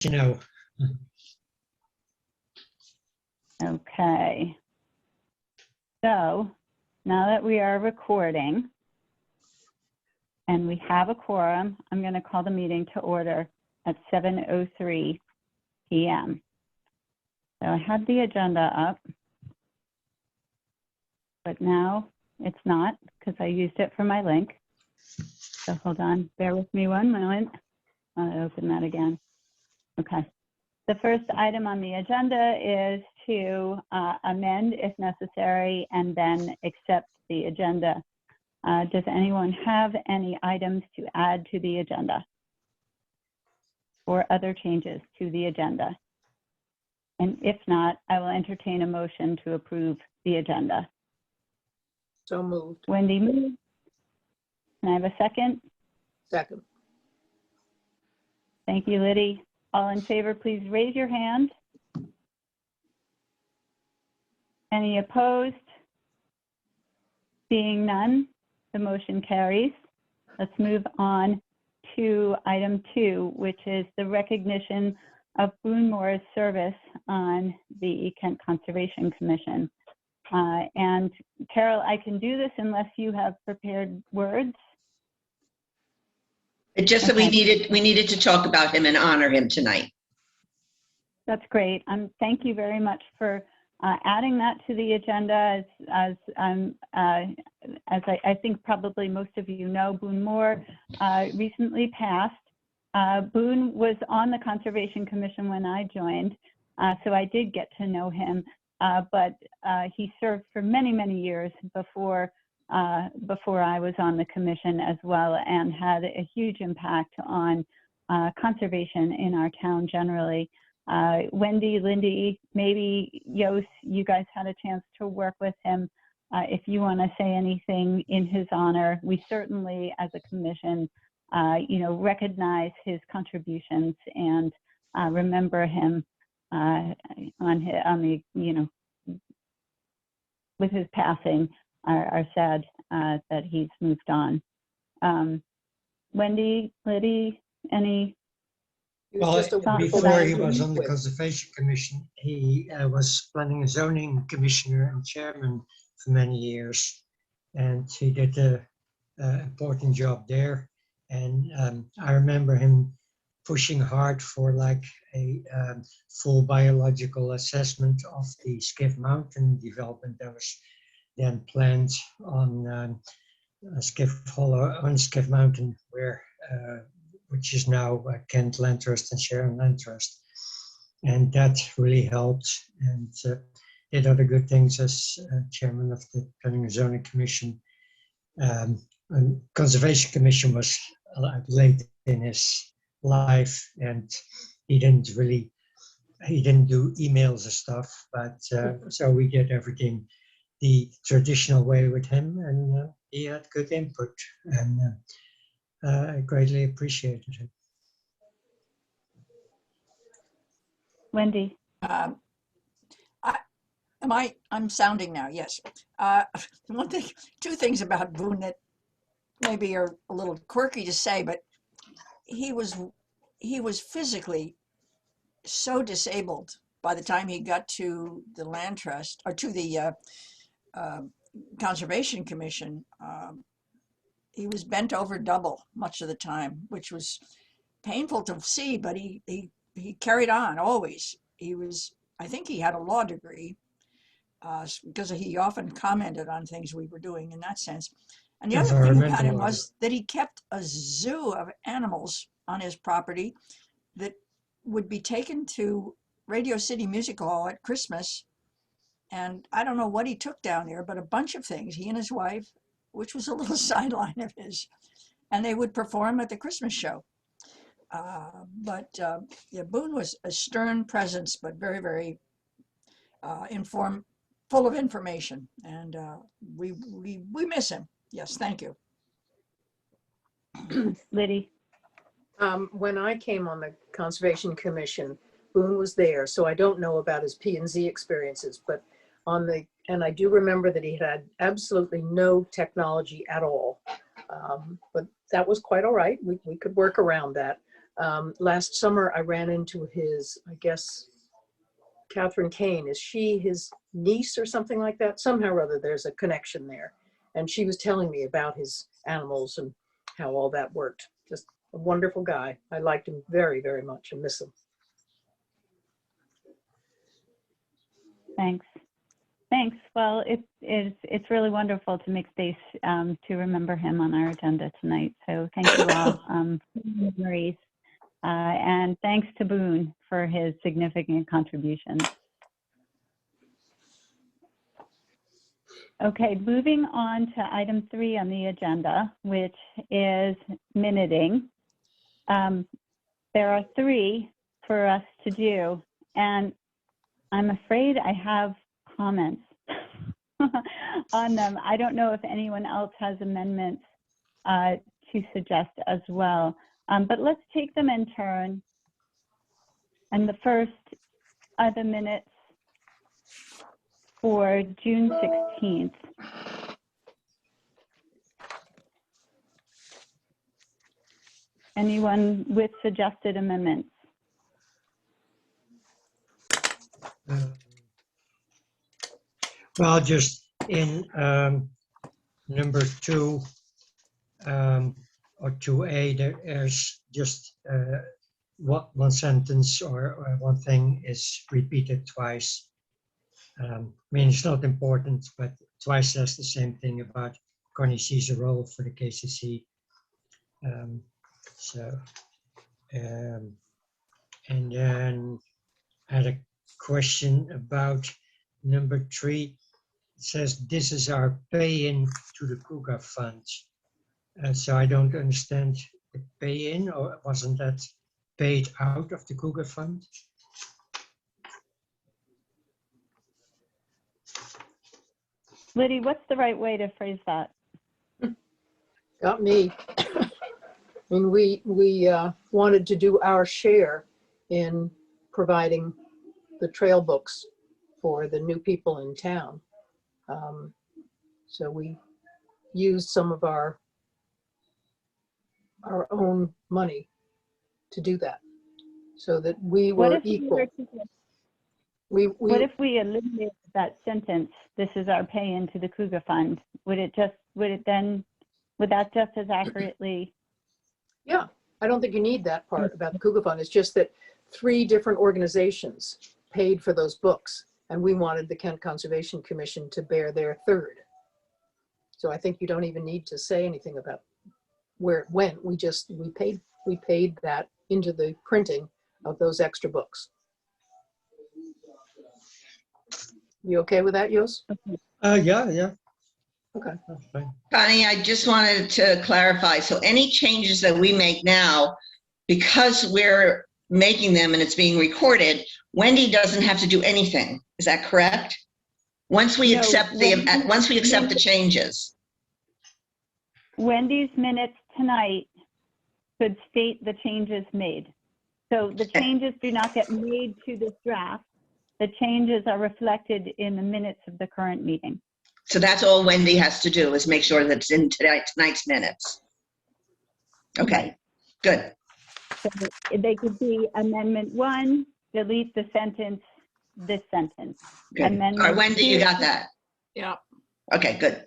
you know. Okay. So now that we are recording and we have a quorum, I'm going to call the meeting to order at 7:03 p.m. So I had the agenda up, but now it's not because I used it for my link. So hold on, bear with me one moment. I'll open that again. Okay. The first item on the agenda is to amend if necessary and then accept the agenda. Does anyone have any items to add to the agenda or other changes to the agenda? And if not, I will entertain a motion to approve the agenda. So moved. Wendy moved. Can I have a second? Second. Thank you, Liddy. All in favor, please raise your hand. Any opposed? Seeing none, the motion carries. Let's move on to item 2, which is the recognition of Boone Moore's service on the Kent Conservation Commission. And Carol, I can do this unless you have prepared words. It just that Okay. we needed to talk about him and honor him tonight. That's great. Thank you very much for adding that to the agenda. As I think probably most of you know, Boone Moore recently passed. Boone was on the Conservation Commission when I joined, so I did get to know him, but he served for many, many years before I was on the commission as well, and had a huge impact on conservation in our town generally. Wendy, Lindy, maybe Yost, you guys had a chance to work with him. If you want to say anything in his honor, we certainly as a commission, recognize his contributions and remember him with his passing, are sad that he's moved on. Wendy, Liddy, any? Well, Just a wonderful before man he to was meet on the with. Conservation Commission, he was planning and zoning commissioner and chairman for many years. And he did an important job there. And I remember him pushing hard for like a full biological assessment of the Skiff Mountain development that was then planned on Skiff Hollow, on Skiff Mountain, which is now Kent Land Trust and Sharon Land Trust. And that really helped, and did other good things as chairman of the Planning and Zoning Commission. And Conservation Commission was late in his life, and he didn't do emails and stuff, but so we did everything the traditional way with him, and he had good input, and I greatly appreciated it. Wendy. I'm sounding now, yes. Two things about Boone that maybe are a little quirky to say, but he was physically so disabled by the time he got to the Land Trust, or to the Conservation Commission. He was bent over double much of the time, which was painful to see, but he carried on always. I think he had a law degree, because he often commented on things we were doing in that sense. And the other thing about him was that he kept a zoo of animals on his property that would be taken to Radio City Music Hall at Christmas. And I don't know what he took down there, but a bunch of things, he and his wife, which was a little sideline of his, and they would perform at the Christmas show. Boone was a stern presence, but very, very full of information, and we miss him. Yes, thank you. Liddy. When I came on the Conservation Commission, Boone was there, so I don't know about his P&Z experiences, but and I do remember that he had absolutely no technology at all, but that was quite all right. We could work around that. Last summer, I ran into his, I guess, Catherine Kane. Is she his niece or something like that? Somehow or other, there's a connection there. And she was telling me about his animals and how all that worked. Just a wonderful guy. I liked him very, very much and miss him. Thanks. Thanks. Well, it's really wonderful to make space to remember him on our agenda tonight. So thank you all for the memories. And thanks to Boone for his significant contributions. Okay, moving on to item 3 on the agenda, which is minuting. There are 3 for us to do, and I'm afraid I have comments on them. I don't know if anyone else has amendments to suggest as well, but let's take them in turn. And the first are the minutes for June 16th. Anyone with suggested amendments? Well, just in number 2 or 2A, there's just one sentence or one thing is repeated twice. I mean, it's not important, but twice says the same thing about Connie sees a role for the KCC. And then I had a question about number 3. It says this is our pay-in to the Cougar Fund. So I don't understand the pay-in, or wasn't that paid out of the Cougar Fund? Liddy, what's the right way to phrase that? Got me. I mean, we wanted to do our share in providing the trail books for the new people in town. So we used some of our own money to do that, so that we were equal. What if we eliminated that sentence? This is our pay into the Cougar Fund. Would that just as accurately? Yeah, I don't think you need that part about the Cougar Fund. It's just that 3 different organizations paid for those books, and we wanted the Kent Conservation Commission to bear their third. So I think you don't even need to say anything about where it went. We paid that into the printing of those extra books. You okay with that, Jos? Yeah. Okay. That's fine. Connie, I just wanted to clarify. So any changes that we make now, because we're making them and it's being recorded, Wendy doesn't have to do anything. Is that correct? Once we No, accept the changes. Wendy's minutes tonight could state the changes made. So the changes do not get made to this draft. The changes are reflected in the minutes of the current meeting. So that's all Wendy has to do, is make sure that it's in tonight's minutes. Okay, good. So they could be amendment 1, delete the sentence, this sentence. Good. All right, Wendy, you got that? Yeah. Okay, good.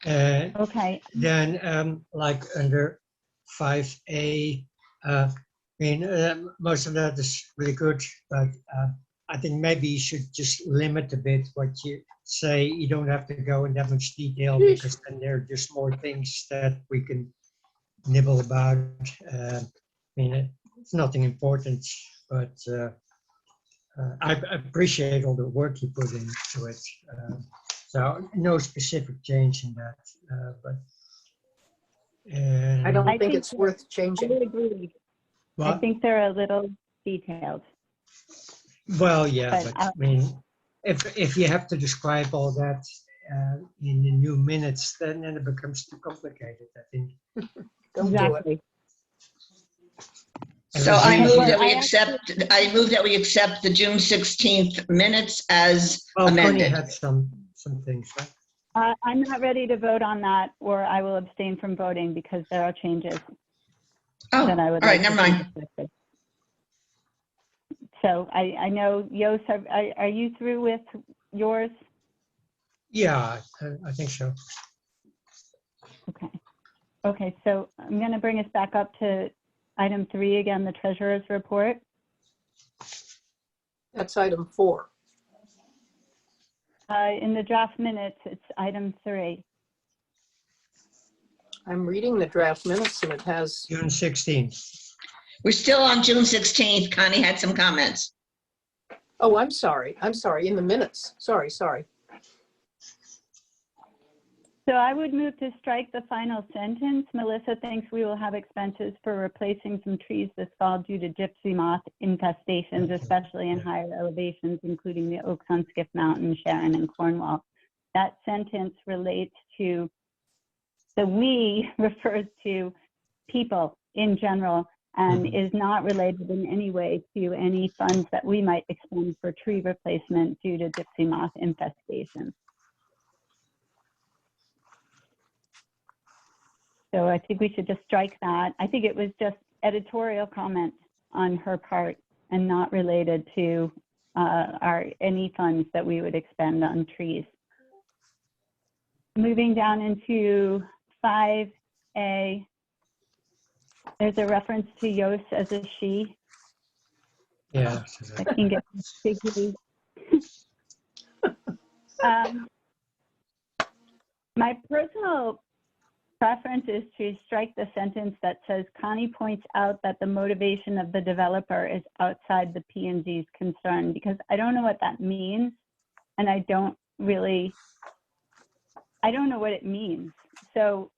Okay. Then, like under 5A, most of that is really good, but I think maybe you should just limit a bit what you say. You don't have to go in that much detail, because then there are just more things that we can nibble about. It's nothing important, but I appreciate all the work you put into it. So no specific change in that, but I don't think it's worth I changing. would agree. I think they're a little detailed. Well, yeah, But, but if you have to describe all that in the new minutes, then it becomes too complicated, I think. Don't do it. So I move that we accept the June 16th minutes as Connie amended. had some things, right? I'm not ready to vote on that, or I will abstain from voting because there are changes. Oh, that I would all right, like to never see mind. reflected. So I know, Yos, are you through with yours? Yeah, I think so. Okay. Okay, so I'm going to bring us back up to item 3 again, the treasurer's report. That's item 4. In the draft minutes, it's item 3. I'm reading the draft minutes and it has, June 16th. We're still on June 16th. Connie had some comments. oh, I'm sorry, in the minutes. Sorry. So I would move to strike the final sentence. Melissa thinks we will have expenses for replacing some trees this fall due to gypsy moth infestations, especially in higher elevations, including the oaks on Skiff Mountain, Sharon, and Cornwall. That sentence relates to, the we refers to people in general and is not related in any way to any funds that we might expend for tree replacement due to gypsy moth infestation. So I think we should just strike that. I think it was just editorial comment on her part and not related to any funds that we would expend on trees. Moving down into 5A, there's a reference to Yos as a she. Yeah. I think it's particularly. My personal preference is to strike the sentence that says Connie points out that the motivation of the developer is outside the P&Z's concern, because I don't know what that means, and I don't know what it means. So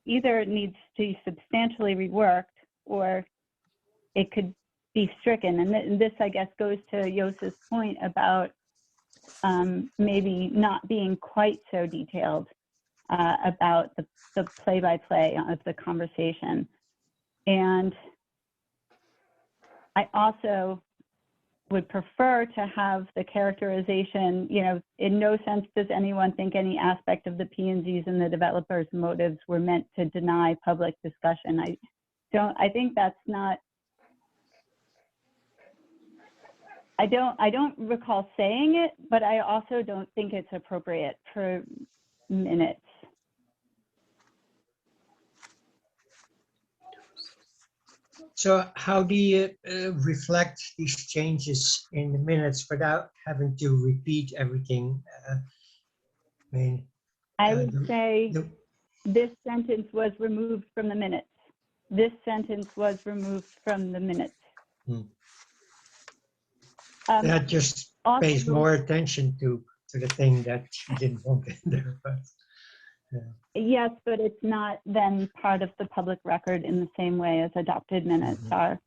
either it needs to be substantially reworked or it could be stricken. And this, I guess, goes to Yos's point about maybe not being quite so detailed about the play-by-play of the conversation. And I also would prefer to have the characterization, in no sense does anyone think any aspect of the P&Z's and the developer's motives were meant to deny public discussion. I think that's not, I don't recall saying it, but I also don't think it's appropriate for minutes. So how do you reflect these changes in the minutes without having to repeat everything? I would say this sentence was removed from the minutes. This sentence was removed from the minutes. That just Also, pays more attention to the thing that you didn't want in there. But, yes, but it's not then part of the public record in the same way as adopted minutes are.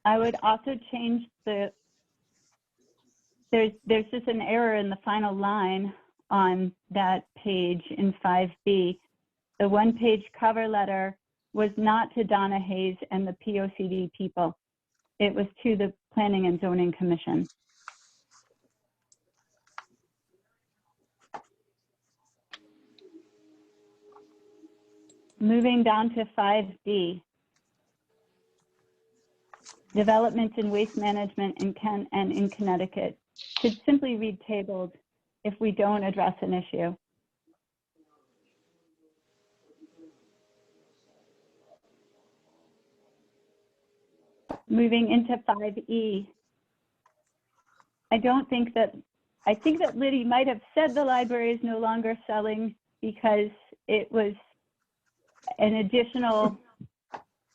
I would also change there's just an error in the final line on that page in 5B. The one-page cover letter was not to Donna Hayes and the POCD people. It was to the Planning and Zoning Commission. Moving down to 5D. Developments in waste management in Kent and in Connecticut should simply read tabled if we don't address an issue. Moving into 5E. I think that Liddy might have said the library is no longer selling because it was an additional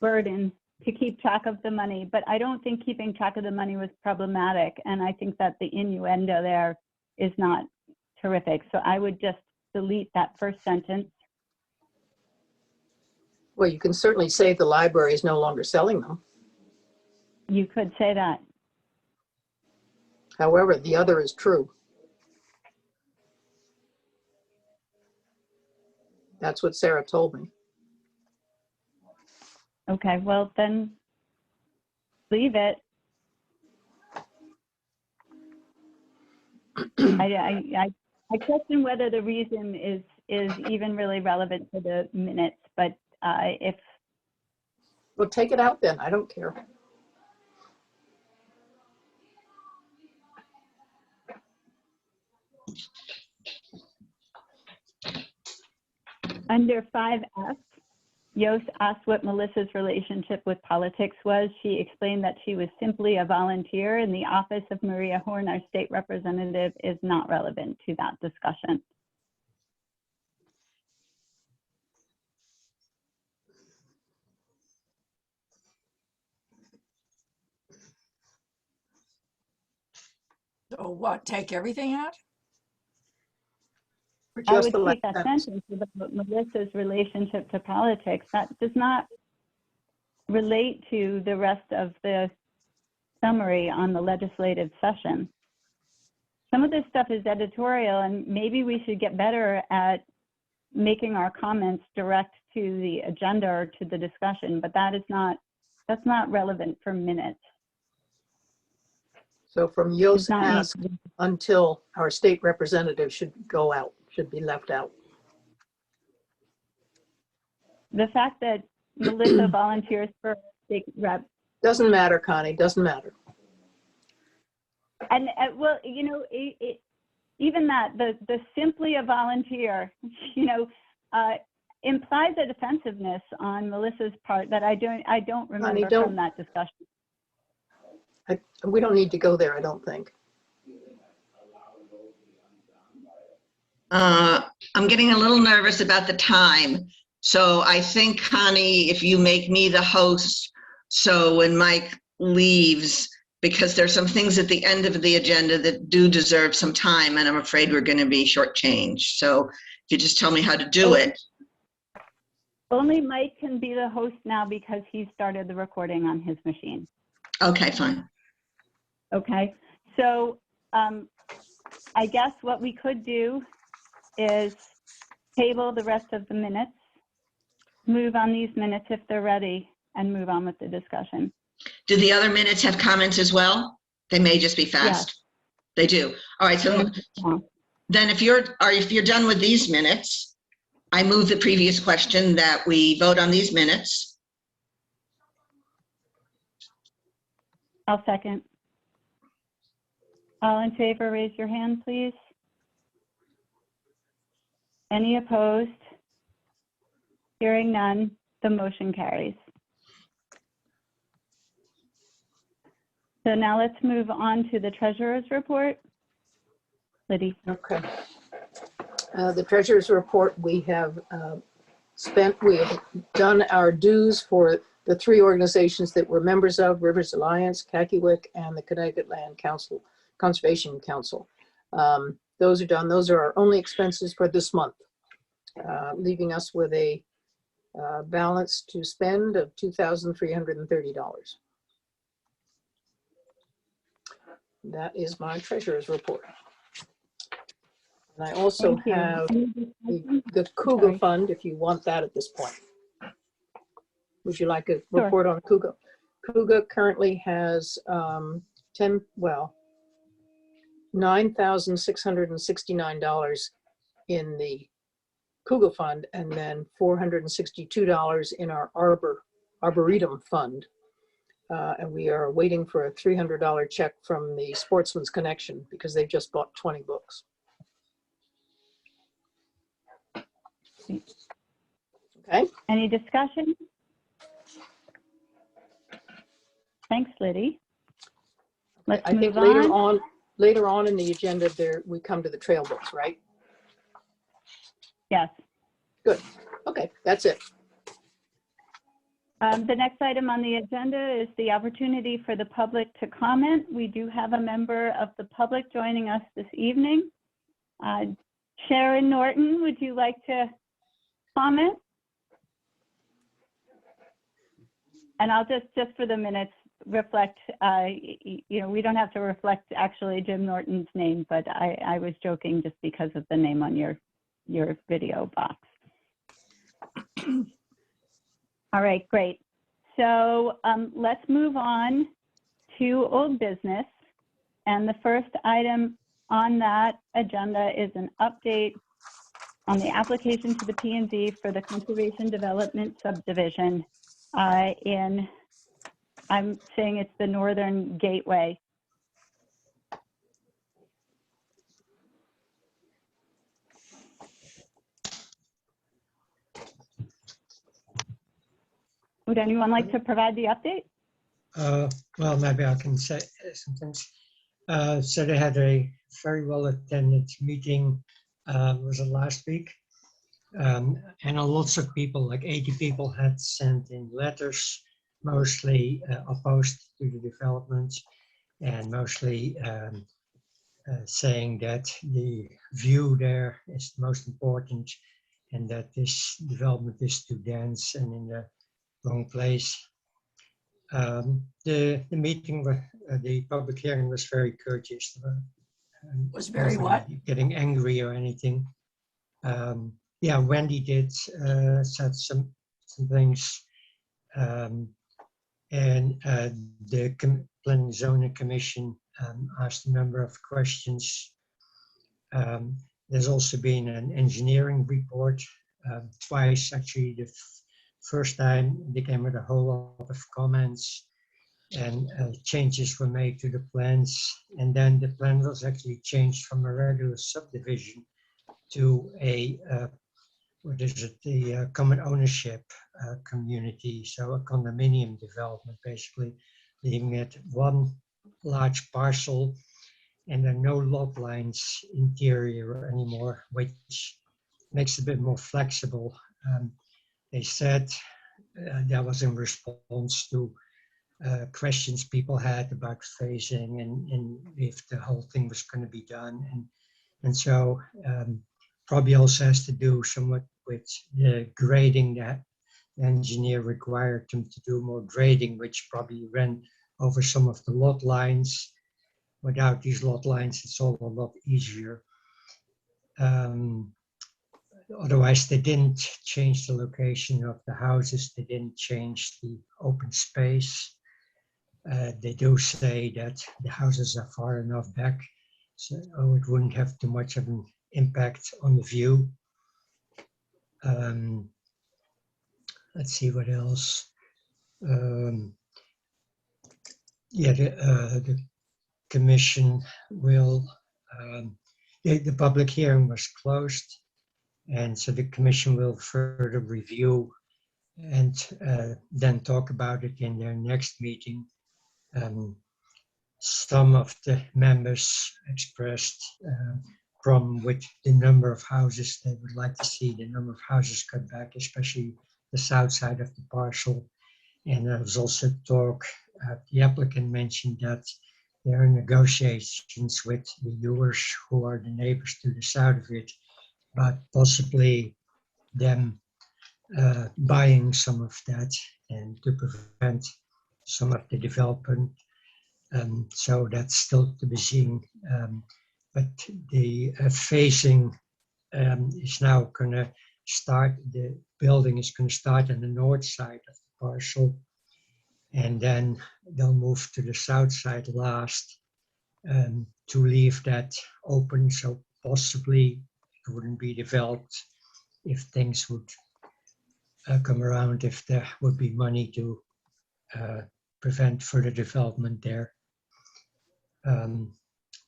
burden to keep track of the money, but I don't think keeping track of the money was problematic. And I think that the innuendo there is not terrific. So I would just delete that first sentence. Well, you can certainly say the library is no longer selling them. You could say that. However, the other is true. That's what Sarah told me. Okay, well then leave it. I question whether the reason is even really relevant to the minutes, but if Well, take it out then. I don't care. Under 5F, Yost asked what Melissa's relationship with politics was. She explained that she was simply a volunteer, and the office of Maria Horn, our state representative, is not relevant to that discussion. So what, take everything out? For I just would the take last that sentence. sentence about Melissa's relationship to politics. That does not relate to the rest of the summary on the legislative session. Some of this stuff is editorial, and maybe we should get better at making our comments direct to the agenda or to the discussion, but that's not relevant for minutes. So from Does Yost not ask need- until our state representative should go out, should be left out. The fact that Melissa volunteers for state rep, Doesn't matter, Connie, doesn't matter. and well, you know, even that, the simply a volunteer, you know, implies a defensiveness on Melissa's part that I don't remember don't- from that discussion. We don't need to go there, I don't think. I'm getting a little nervous about the time. So I think, Connie, if you make me the host, so when Mike leaves, because there's some things at the end of the agenda that do deserve some time, and I'm afraid we're going to be shortchanged. So if you just tell me how to do it. Only Mike can be the host now because he started the recording on his machine. Okay, fine. Okay, so I guess what we could do is table the rest of the minutes, move on these minutes if they're ready, and move on with the discussion. Do the other minutes have comments as well? They may just be fast. They do. All right, so Yeah. then if you're done with these minutes, I move the previous question that we vote on these minutes. I'll second. All in favor, raise your hand, please. Any opposed? Hearing none, the motion carries. So now let's move on to the treasurer's report. Liddy. Okay. The treasurer's report, we have we have done our dues for the three organizations that we're members of, Rivers Alliance, Kakiwik, and the Connecticut Land Council, Conservation Council. Those are done. Those are our only expenses for this month, leaving us with a balance to spend of $2,330. That is my treasurer's report. And I also Thank you. have Any discussion? the Cougar Sorry. Fund, if you want that at this point. Would you like a Sure. report on Cougar? Cougar currently has $9,669 in the Cougar Fund, and then $462 in our Arboretum Fund. And we are waiting for a $300 check from the Sportsman's Connection because they've just bought 20 books. Okay. Any discussion? Thanks, Liddy. Let's I think move later on in the agenda there, we come to the trail books, right? Yes. Good. Okay, that's it. The next item on the agenda is the opportunity for the public to comment. We do have a member of the public joining us this evening. Sharon Norton, would you like to comment? And I'll just for the minutes reflect, you know, we don't have to reflect actually Jim Norton's name, but I was joking just because of the name on your video box. All right, great. So let's move on to old business. And the first item on that agenda is an update on the application to the P&Z for the Conservation Development Subdivision I'm saying it's the Northern Gateway. Would anyone like to provide the update? Well, maybe I can say some things. So they had a very well attended meeting, was it last week? And lots of people, like 80 people, had sent in letters, mostly opposed to the development and mostly saying that the view there is the most important and that this development is too dense and in the wrong place. The meeting, the public hearing was very courteous. Was very what? Getting angry or anything. Yeah, Wendy did said some things, and the Planning and Zoning Commission asked a number of questions. There's also been an engineering report twice, actually. The first time they came with a whole lot of comments and changes were made to the plans. And then the plan was actually changed from a regular subdivision to a, the common ownership community. So a condominium development, basically, leaving it one large parcel and there are no lot lines interior anymore, which makes it a bit more flexible. They said that was in response to questions people had about phasing and if the whole thing was going to be done. And so probably also has to do somewhat with the grading that the engineer required them to do more grading, which probably ran over some of the lot lines. Without these lot lines, it's all a lot easier. Otherwise, they didn't change the location of the houses. They didn't change the open space. They do say that the houses are far enough back, so it wouldn't have too much of an impact on the view. Let's see what else. Yeah, the commission will, the public hearing was closed, and so the commission will further review and then talk about it in their next meeting. Some of the members expressed problem with the number of houses. They would like to see the number of houses cut back, especially the south side of the parcel. And there was also talk, the applicant mentioned that there are negotiations with the Ewers, who are the neighbors to the south of it, but possibly them buying some of that and to prevent some of the development. So that's still to be seen. But the phasing is now going to start, the building is going to start on the north side of the parcel, and then they'll move to the south side last to leave that open, so possibly it wouldn't be developed if things would come around, if there would be money to prevent further development there.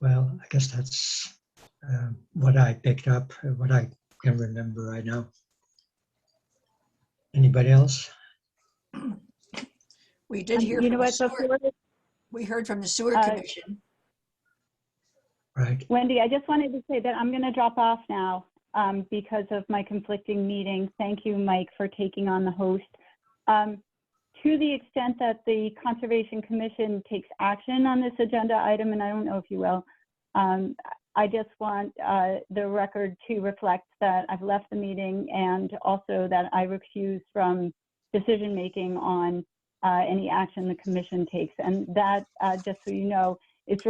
Well, I guess that's what I picked up, what I can remember right now. Anybody else? We did hear You from know the what, sewer. before, We heard from the sewer Uh, commission. Right. Wendy, I just wanted to say that I'm going to drop off now because of my conflicting meetings. Thank you, Mike, for taking on the host. To the extent that the Conservation Commission takes action on this agenda item, and I don't know if you will, I just want the record to reflect that I've left the meeting and also that I recuse from decision-making on any action the commission takes. And that, just so you know, is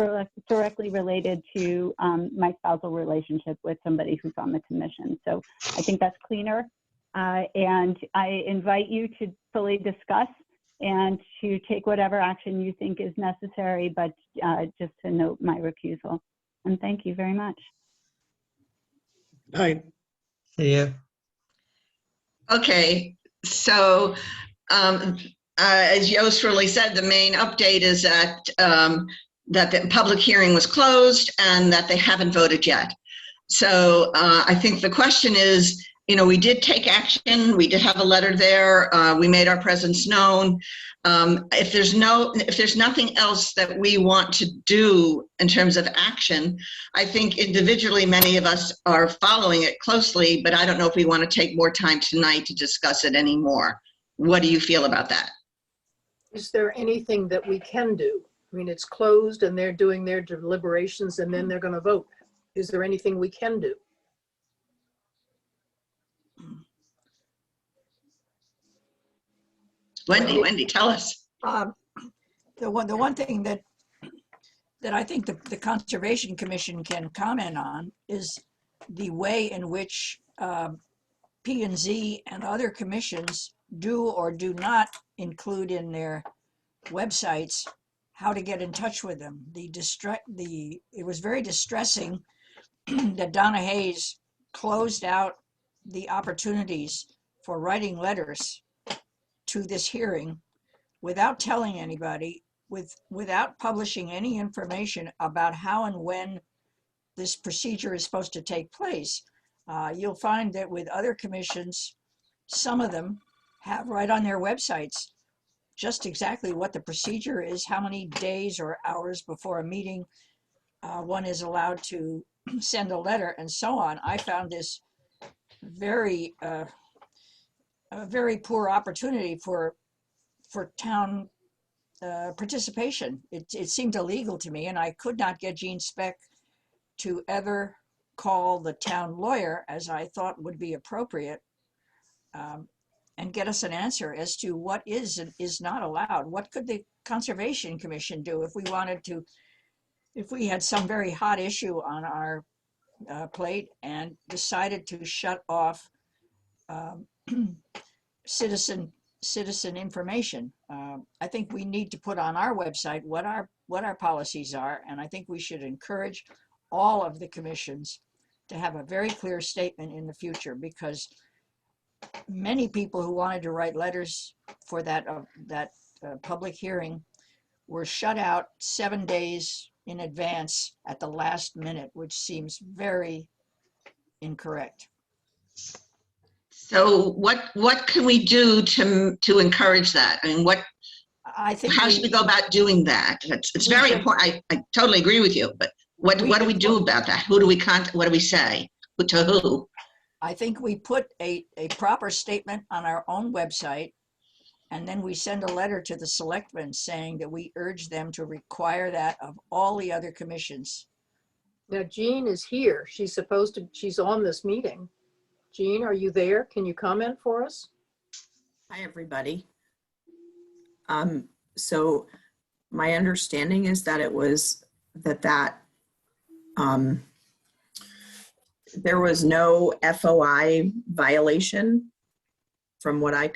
directly related to my spousal relationship with somebody who's on the commission. So I think that's cleaner. And I invite you to fully discuss and to take whatever action you think is necessary, but just to note my recusal. And thank you very much. Hi. See ya. Okay, so As Yost really said, the main update is that that the public hearing was closed and that they haven't voted yet. So I think the question is, you know, we did take action. We did have a letter there. We made our presence known. If there's nothing else that we want to do in terms of action, I think individually many of us are following it closely, but I don't know if we want to take more time tonight to discuss it anymore. What do you feel about that? Is there anything that we can do? I mean, it's closed and they're doing their deliberations and then they're going to vote. Is there anything we can do? Wendy, tell us. The one thing that I think the Conservation Commission can comment on is the way in which P&Z and other commissions do or do not include in their websites how to get in touch with them. It was very distressing that Donna Hayes closed out the opportunities for writing letters to this hearing without telling anybody, without publishing any information about how and when this procedure is supposed to take place. You'll find that with other commissions, some of them have right on their websites just exactly what the procedure is, how many days or hours before a meeting one is allowed to send a letter, and so on. I found this a very poor opportunity for town participation. It seemed illegal to me, and I could not get Gene Speck to ever call the town lawyer, as I thought would be appropriate, and get us an answer as to what is and is not allowed. What could the Conservation Commission do if we wanted to, if we had some very hot issue on our plate and decided to shut off citizen information? I think we need to put on our website what our policies are, and I think we should encourage all of the commissions to have a very clear statement in the future, because many people who wanted to write letters for that public hearing were shut out 7 days in advance at the last minute, which seems very incorrect. So what can we do to encourage that? I mean, how should we go about doing that? It's very important. I totally agree with you, but what do we do about that? Who do we contact? What do we say? To who? I think we put a proper statement on our own website, and then we send a letter to the selectmen saying that we urge them to require that of all the other commissions. Now, Jean is here. She's on this meeting. Jean, are you there? Can you comment for us? Hi, everybody. So my understanding is that it was there was no FOI violation. From what I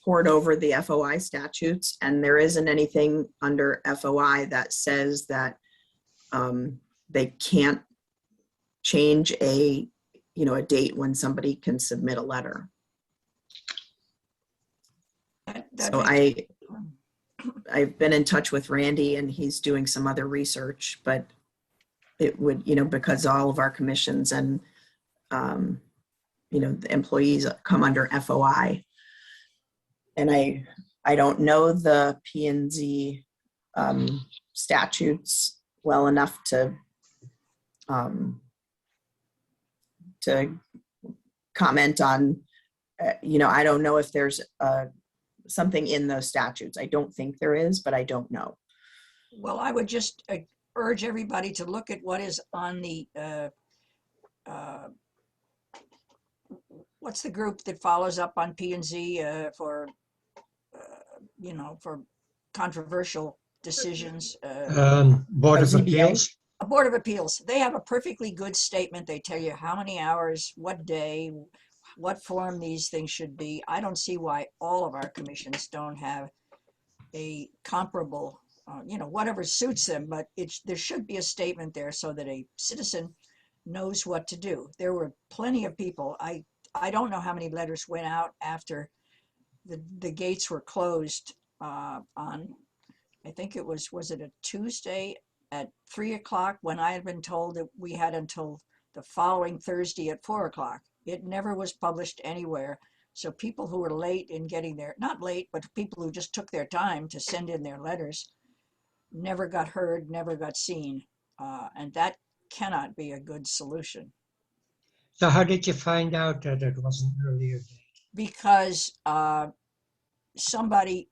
poured over the FOI statutes, and there isn't anything under FOI that says that they can't change a date when somebody can submit a letter. So I've been in touch with Randy, and he's doing some other research, but it would, because all of our commissions and, the employees come under FOI. And I don't know the P&Z statutes well enough to comment on, I don't know if there's something in those statutes. I don't think there is, but I don't know. Well, I would just urge everybody to look at what is on the, what's the group that follows up on P&Z for controversial decisions? Board of Appeals. A Board of Appeals. They have a perfectly good statement. They tell you how many hours, what day, what form these things should be. I don't see why all of our commissions don't have a comparable, whatever suits them, but there should be a statement there so that a citizen knows what to do. There were plenty of people. I don't know how many letters went out after the gates were closed on, I think was it a Tuesday at 3 o'clock, when I had been told that we had until the following Thursday at 4 o'clock. It never was published anywhere. So people who were late in getting there, not late, but people who just took their time to send in their letters, never got heard, never got seen. And that cannot be a good solution. So how did you find out that it was an earlier date? Because somebody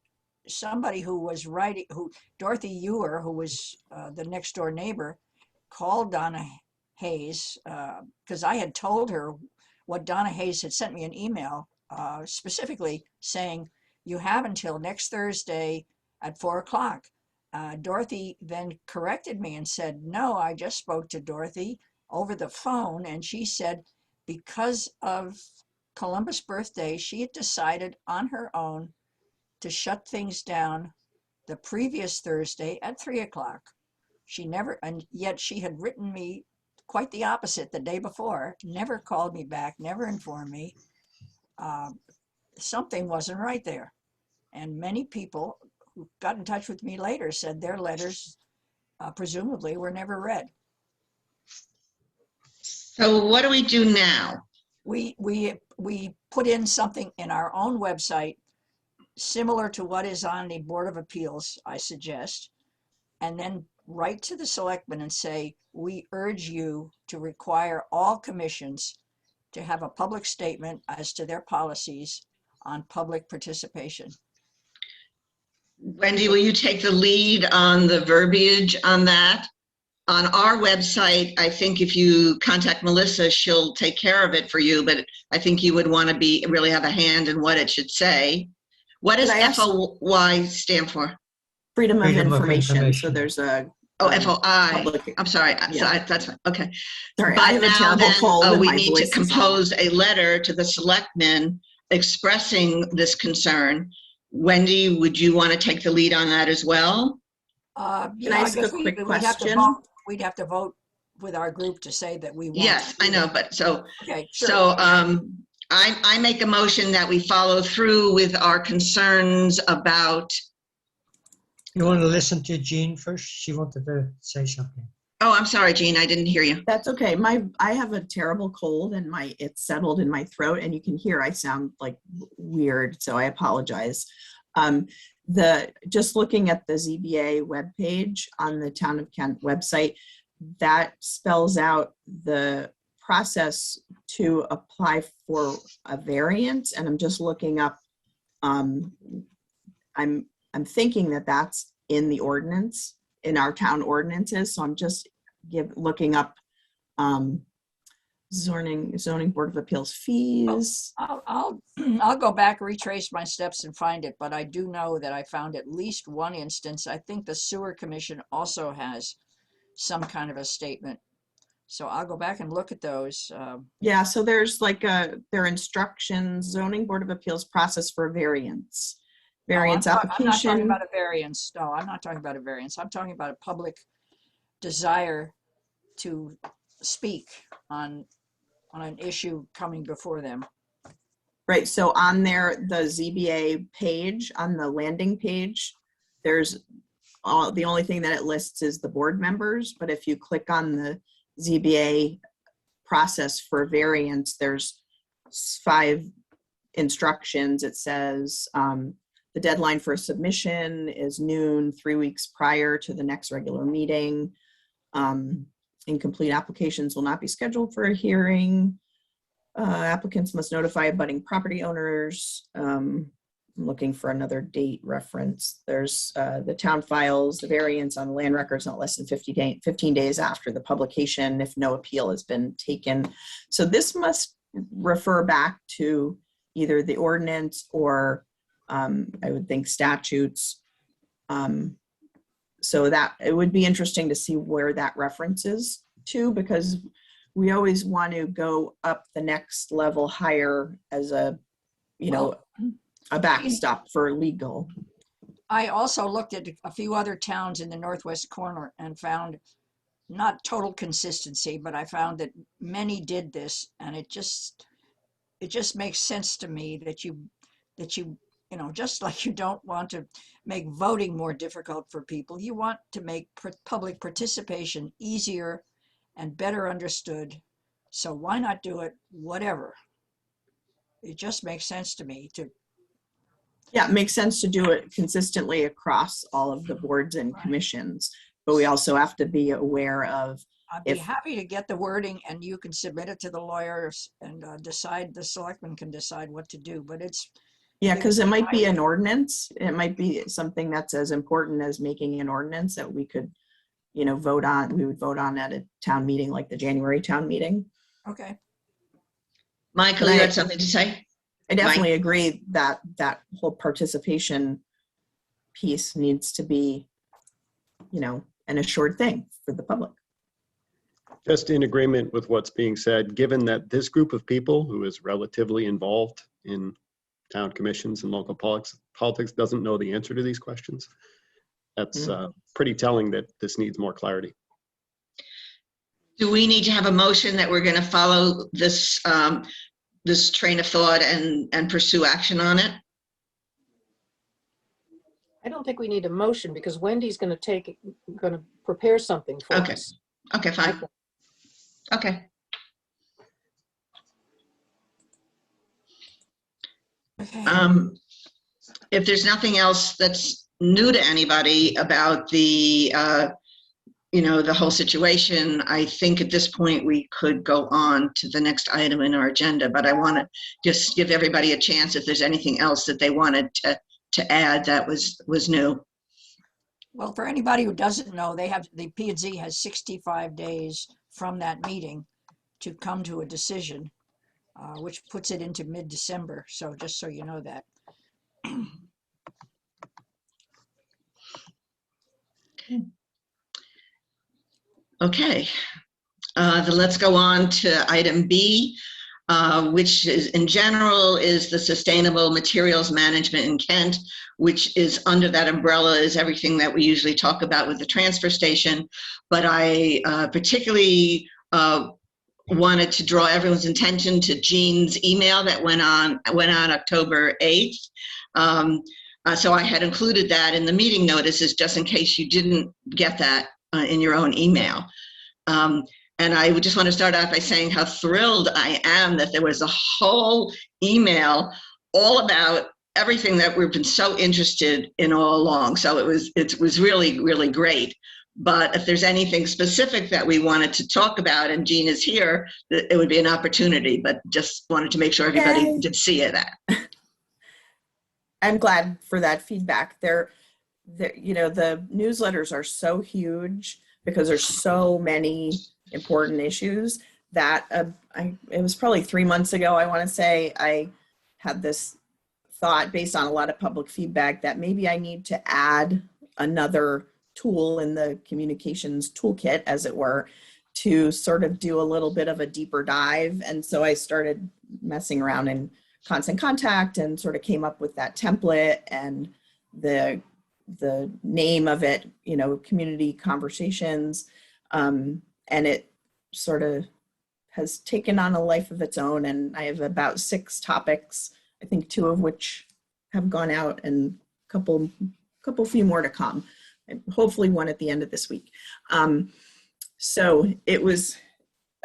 who was writing, Dorothy Ewer, who was the next door neighbor, called Donna Hayes, because I had told her what Donna Hayes had sent me an email specifically saying, you have until next Thursday at 4 o'clock. Dorothy then corrected me and said, no, I just spoke to Dorothy over the phone, and she said because of Columbus birthday, she had decided on her own to shut things down the previous Thursday at 3 o'clock. She never, and yet she had written me quite the opposite the day before, never called me back, never informed me. Something wasn't right there. And many people who got in touch with me later said their letters presumably were never read. So what do we do now? We put in something in our own website similar to what is on the Board of Appeals, I suggest, and then write to the selectmen and say, we urge you to require all commissions to have a public statement as to their policies on public participation. Wendy, will you take the lead on the verbiage on that? On our website, I think if you contact Melissa, she'll take care of it for you, but I think you would want to really have a hand in what it should say. What does Could I ask- FOI stand for? Freedom of Freedom of information. So information. there's a Oh, FOI. public. I'm sorry. Yeah. That's fine. Okay. Sorry, But I have a now terrible then, cold and we my need voice to is all- compose a letter to the selectmen expressing this concern. Wendy, would you want to take the lead on that as well? Can I ask a quick question? We'd have to vote with our group to say that we want. Yes, I know, but so Okay, sure. So I make a motion that we follow through with our concerns about, You want to listen to Jean first? She wanted to say something. oh, I'm sorry, Jean, I didn't hear you. That's okay. I have a terrible cold and it's settled in my throat, and you can hear I sound like weird, so I apologize. Just looking at the ZBA webpage on the Town of Kent website, that spells out the process to apply for a variance, and I'm just looking up. I'm thinking that that's in the ordinance, in our town ordinances. So I'm just looking up zoning board of appeals fees. I'll go back, retrace my steps and find it, but I do know that I found at least one instance. I think the sewer commission also has some kind of a statement. So I'll go back and look at those. Yeah, so there's like their instructions, zoning board of appeals process for variance. Variance I'm not talking application. about a variance. No, I'm not talking about a variance. I'm talking about a public desire to speak on an issue coming before them. Right, so on there, the ZBA page, on the landing page, there's the only thing that it lists is the board members, but if you click on the ZBA process for variance, there's 5 instructions. It says the deadline for submission is noon 3 weeks prior to the next regular meeting. Incomplete applications will not be scheduled for a hearing. Applicants must notify abutting property owners. I'm looking for another date reference. There's the town files the variance on land records not less than 15 days after the publication if no appeal has been taken. So this must refer back to either the ordinance or I would think statutes. So that it would be interesting to see where that references to, because we always want to go up the next level higher as a, a backstop for legal. I also looked at a few other towns in the northwest corner and found not total consistency, but I found that many did this, and it just makes sense to me that you You know, just like you don't want to make voting more difficult for people, you want to make public participation easier and better understood. So why not do it whatever? It just makes sense to me to. Yeah, it makes sense to do it consistently across all of the boards and commissions, but we also have to be aware of, I'd be happy to get the wording and you can submit it to the lawyers and decide, the selectmen can decide what to do, but it's. yeah, because it might be an ordinance. It might be something that's as important as making an ordinance that we could, you know, vote on. We would vote on at a town meeting, like the January town meeting. Okay. Michael, you had something to say? I definitely agree that that whole participation piece needs to be, you know, an assured thing for the public. Just in agreement with what's being said, given that this group of people who is relatively involved in town commissions and local politics doesn't know the answer to these questions, that's pretty telling that this needs more clarity. Do we need to have a motion that we're going to follow this this train of thought and pursue action on it? I don't think we need a motion because Wendy's going to prepare something for Okay. us. Okay, fine. Okay. Okay. If there's nothing else that's new to anybody about the, you know, the whole situation, I think at this point we could go on to the next item in our agenda, but I want to just give everybody a chance if there's anything else that they wanted to add that was new. Well, for anybody who doesn't know, the P&Z has 65 days from that meeting to come to a decision, which puts it into mid-December. So just so you know that. Okay, then let's go on to item B, which is in general is the sustainable materials management in Kent, which is under that umbrella is everything that we usually talk about with the transfer station. But I particularly wanted to draw everyone's attention to Jean's email that went on October 8th. So I had included that in the meeting notices just in case you didn't get that in your own email. And I would just want to start out by saying how thrilled I am that there was a whole email all about everything that we've been so interested in all along. So it was really, really great. But if there's anything specific that we wanted to talk about, and Jean is here, it would be an opportunity, but just wanted to make sure everybody did see it. I'm glad for that feedback. You know, the newsletters are so huge because there's so many important issues that it was probably 3 months ago, I want to say, I had this thought based on a lot of public feedback that maybe I need to add another tool in the communications toolkit, as it were, to sort of do a little bit of a deeper dive. And so I started messing around in Constant Contact and sort of came up with that template and the name of it, you know, Community Conversations. And it sort of has taken on a life of its own. And I have about 6 topics, I think 2 of which have gone out and a few more to come. And hopefully one at the end of this week. So it was,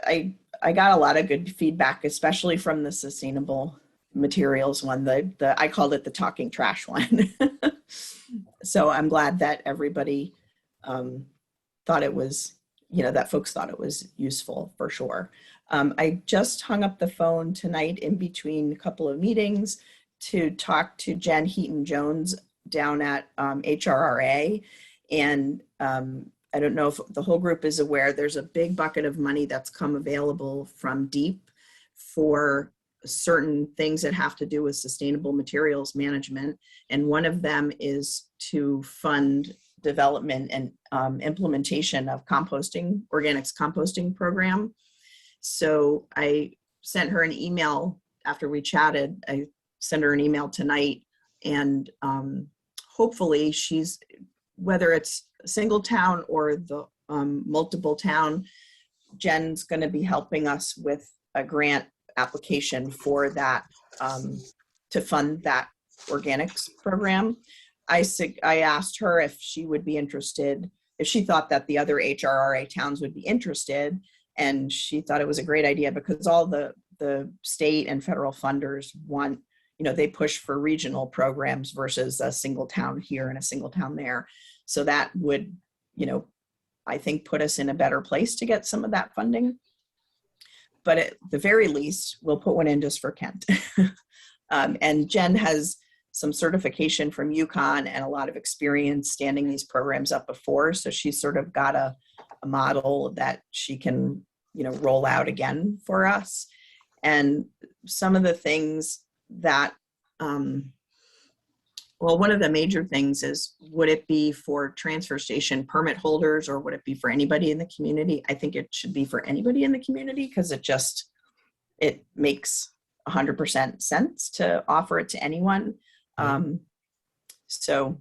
I got a lot of good feedback, especially from the sustainable materials one, I called it the talking trash one. So I'm glad that everybody thought it was, you know, that folks thought it was useful for sure. I just hung up the phone tonight in between a couple of meetings to talk to Jen Heaton-Jones down at HRRA. And I don't know if the whole group is aware, there's a big bucket of money that's come available from DEEP for certain things that have to do with sustainable materials management. And one of them is to fund development and implementation of organics composting program. So I sent her an email after we chatted. I sent her an email tonight, and hopefully whether it's a single town or the multiple town, Jen's going to be helping us with a grant application for that, to fund that organics program. I asked her if she would be interested, if she thought that the other HRRA towns would be interested. And she thought it was a great idea because all the state and federal funders want, they push for regional programs versus a single town here and a single town there. So that would, I think put us in a better place to get some of that funding. But at the very least, we'll put one in just for Kent. And Jen has some certification from UConn and a lot of experience standing these programs up before. So she's sort of got a model that she can, roll out again for us. And some of the things that, one of the major things is, would it be for transfer station permit holders or would it be for anybody in the community? I think it should be for anybody in the community because it makes 100% sense to offer it to anyone. So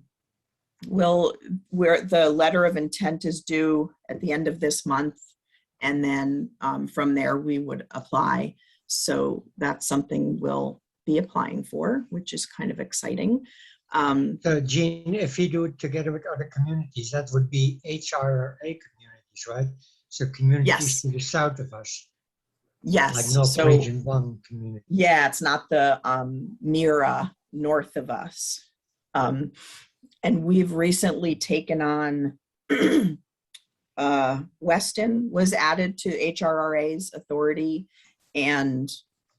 the letter of intent is due at the end of this month. And then from there we would apply. So that's something we'll be applying for, which is kind of exciting. So Jean, if you do it together with other communities, that would be HRA communities, right? So communities Yes. to the south of us, Yes. like North So Region 1 community. yeah, it's not the Mira north of us. And we've recently taken on Weston was added to HRRA's authority, and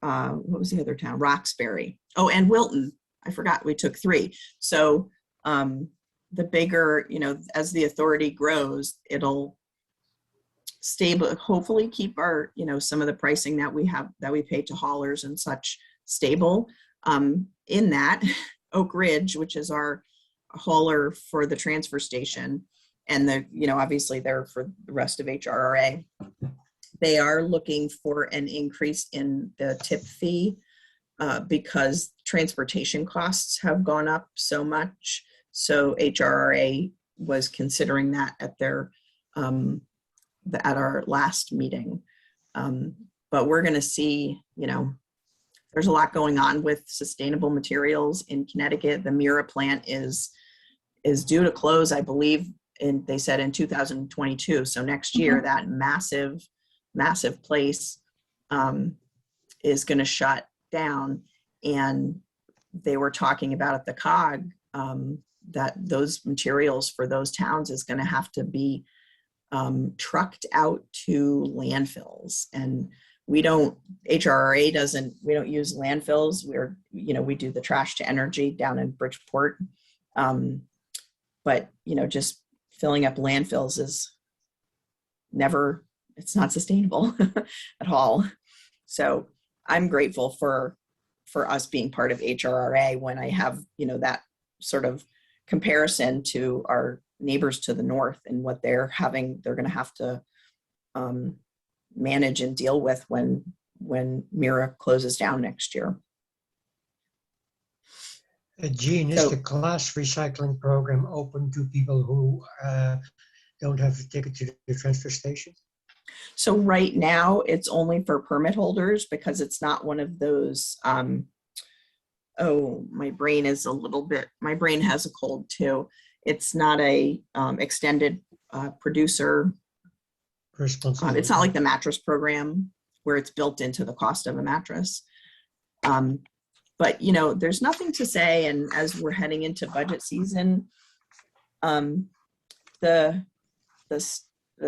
what was the other town? Roxbury. Oh, and Wilton. I forgot we took 3. So the bigger, as the authority grows, it'll stable, hopefully keep our, some of the pricing that we pay to haulers and such stable. In that, Oak Ridge, which is our hauler for the transfer station, and obviously they're for the rest of HRRA, they are looking for an increase in the tip fee because transportation costs have gone up so much. So HRRA was considering that at at our last meeting. But we're going to see, there's a lot going on with sustainable materials in Connecticut. The Mira plant is due to close, I believe, they said in 2022. So next year, that massive place is going to shut down. And they were talking about at the COG that those materials for those towns is going to have to be trucked out to landfills. And we don't use landfills. We do the trash to energy down in Bridgeport. But, just filling up landfills is it's not sustainable at all. So I'm grateful for us being part of HRRA when I have, that sort of comparison to our neighbors to the north and what they're going to have to manage and deal with when Mira closes down next year. Jean, is the class recycling program open to people who don't have a ticket to the transfer station? So right now it's only for permit holders because it's not one of those, my brain has a cold too. It's not a extended producer. It's not like the mattress program where it's built into the cost of a mattress. But, there's nothing to say. And as we're heading into budget season, the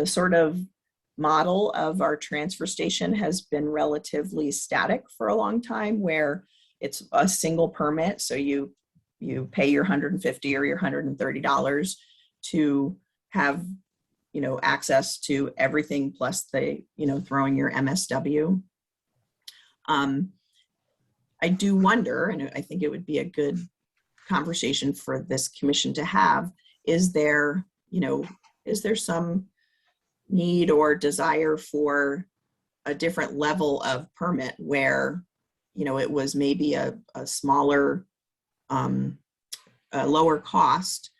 sort of model of our transfer station has been relatively static for a long time, where it's a single permit. So you pay your $150 or your $130 to have, access to everything plus throwing your MSW. I do wonder, and I think it would be a good conversation for this commission to have, is there some need or desire for a different level of permit where, it was maybe a smaller, a lower cost,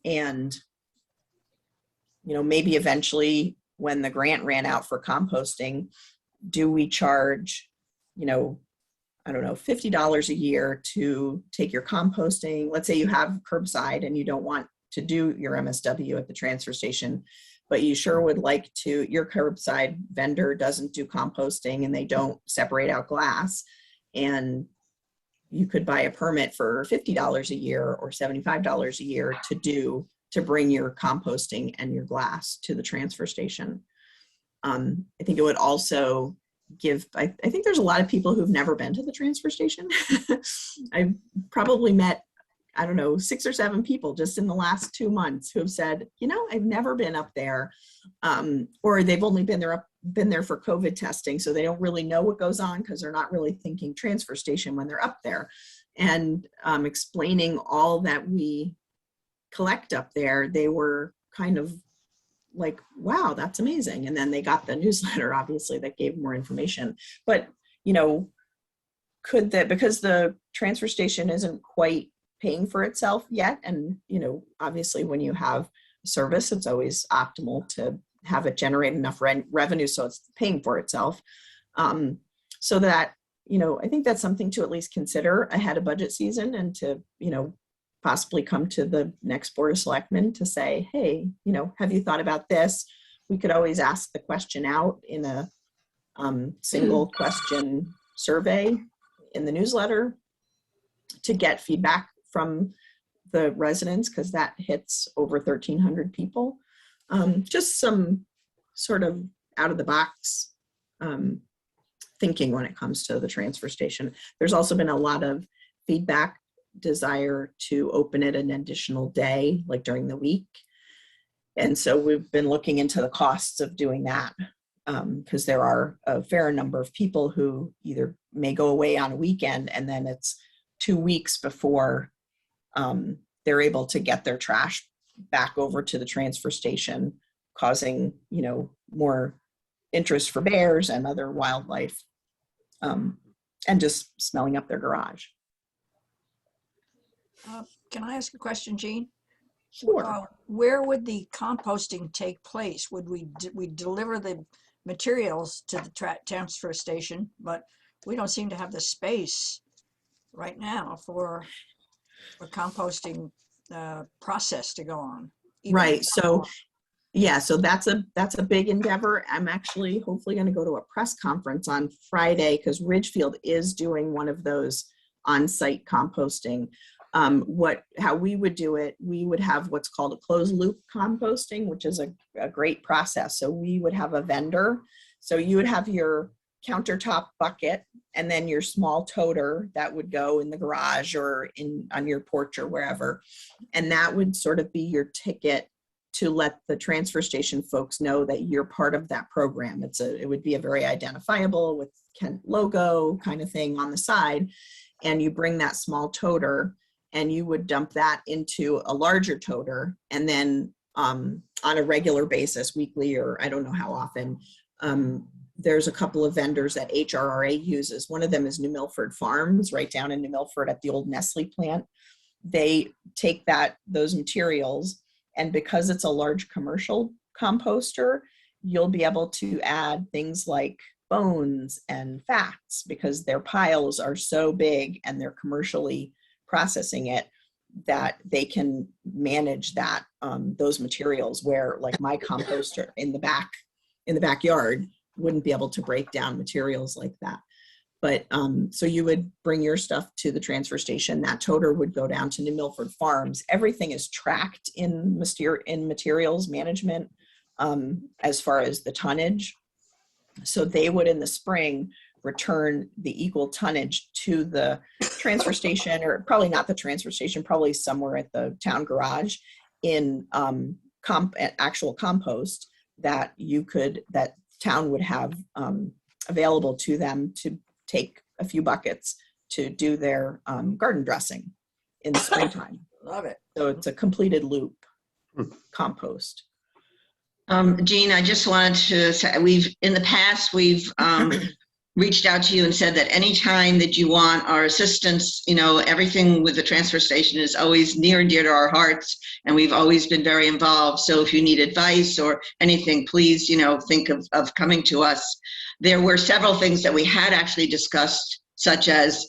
and, maybe eventually when the grant ran out for composting, do we charge, I don't know, $50 a year to take your composting. Let's say you have curbside and you don't want to do your MSW at the transfer station, but you sure would like to, your curbside vendor doesn't do composting and they don't separate out glass. And you could buy a permit for $50 a year or $75 a year to bring your composting and your glass to the transfer station. I think it would also give, I think there's a lot of people who've never been to the transfer station. I've probably met, I don't know, 6 or 7 people just in the last 2 months who have said, you know, I've never been up there, or they've only been there for COVID testing, so they don't really know what goes on because they're not really thinking transfer station when they're up there. And explaining all that we collect up there, they were kind of like, wow, that's amazing. And then they got the newsletter, obviously, that gave more information. But, you know, could that, because the transfer station isn't quite paying for itself yet, and, you know, obviously when you have service, it's always optimal to have it generate enough revenue so it's paying for itself. So that, you know, I think that's something to at least consider ahead of budget season, and to, you know, possibly come to the next Board of Selectmen to say, hey, you know, have you thought about this? We could always ask the question out in a single question survey in the newsletter to get feedback from the residents, because that hits over 1,300 people. Just some sort of out of the box thinking when it comes to the transfer station. There's also been a lot of feedback, desire to open it an additional day, like during the week. And so we've been looking into the costs of doing that, because there are a fair number of people who either may go away on a weekend and then it's 2 weeks before they're able to get their trash back over to the transfer station, causing, you know, more interest for bears and other wildlife, and just smelling up their garage. Can I ask a question, Jean? Sure. Where would the composting take place? Would we deliver the materials to the transfer station, but we don't seem to have the space right now for a composting process to go on. Right. So yeah, so that's a big endeavor. I'm actually hopefully going to go to a press conference on Friday, because Ridgefield is doing one of those on-site composting. How we would do it, we would have what's called a closed loop composting, which is a great process. So we would have a vendor. So you would have your countertop bucket and then your small toter that would go in the garage or on your porch or wherever. And that would sort of be your ticket to let the transfer station folks know that you're part of that program. It would be a very identifiable with Kent logo kind of thing on the side. And you bring that small toter and you would dump that into a larger toter. And then on a regular basis, weekly, or I don't know how often, there's a couple of vendors that HRRA uses. One of them is New Milford Farms, right down in New Milford at the old Nestle plant. They take those materials, and because it's a large commercial composter, you'll be able to add things like bones and fats, because their piles are so big and they're commercially processing it that they can manage that those materials, where like my composter in the backyard wouldn't be able to break down materials like that. But so you would bring your stuff to the transfer station. That toter would go down to New Milford Farms. Everything is tracked in materials management as far as the tonnage. So they would, in the spring, return the equal tonnage to the transfer station, or probably not the transfer station, probably somewhere at the town garage in actual compost that town would have available to them to take a few buckets to do their garden dressing in the springtime. Love it. So it's a completed loop compost. Jean, I just wanted to say, in the past, we've reached out to you and said that anytime that you want our assistance, you know, everything with the transfer station is always near and dear to our hearts, and we've always been very involved. So if you need advice or anything, please, you know, think of coming to us. There were several things that we had actually discussed such as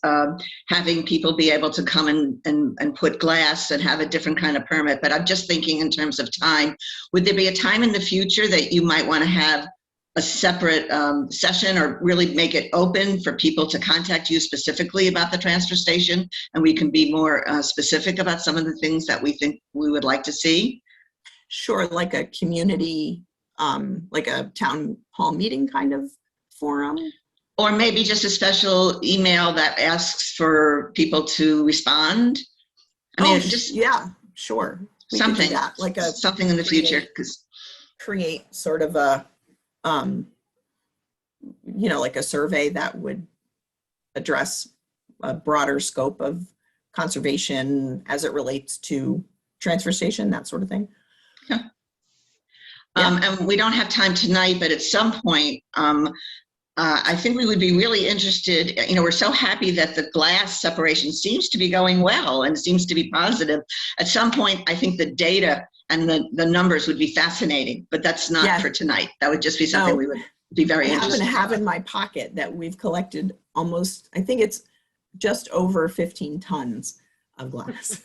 having people be able to come and put glass and have a different kind of permit. But I'm just thinking in terms of time. Would there be a time in the future that you might want to have a separate session, or really make it open for people to contact you specifically about the transfer station, and we can be more specific about some of the things that we think we would like to see? Sure, like a community, like a town hall meeting kind of forum. Or maybe just a special email that asks for people to respond. I mean, just yeah, sure. We could do something, that, like a something in the future, because create sort of a, you know, like a survey that would address a broader scope of conservation as it relates to transfer station, that sort of thing. Yeah. And we don't have time tonight, but at some point, I think we would be really interested. You know, we're so happy that the glass separation seems to be going well and seems to be positive. At some point, I think the data and the numbers would be fascinating, but that's not for tonight. That would just be something we would be very interested in. I happen to have in my pocket that we've collected almost, I think it's just over 15 tons of glass.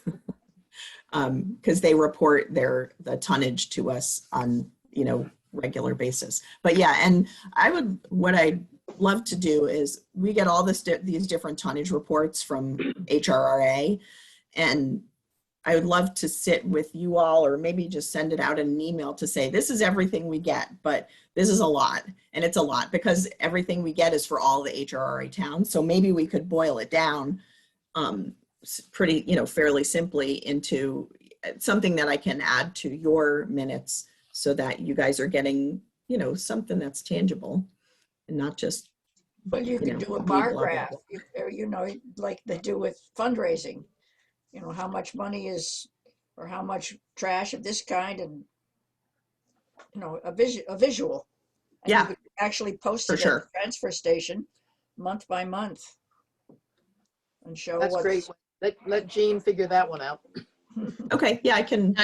Because they report the tonnage to us on, you know, regular basis. But yeah, and what I'd love to do is we get all these different tonnage reports from HRRA, and I would love to sit with you all, or maybe just send it out in an email to say, this is everything we get, but this is a lot. And it's a lot because everything we get is for all the HRRA towns. So maybe we could boil it down pretty, you know, fairly simply into something that I can add to your minutes so that you guys are getting, you know, something that's tangible and not just. But you can do a bar graph, or, you know, like they do with fundraising. You know, how much money is, or how much trash of this kind, and, you know, a visual. And Yeah. you could actually post For it sure. at the transfer station month by month and show That's great. Let Jean figure that one out. Okay, yeah, I can.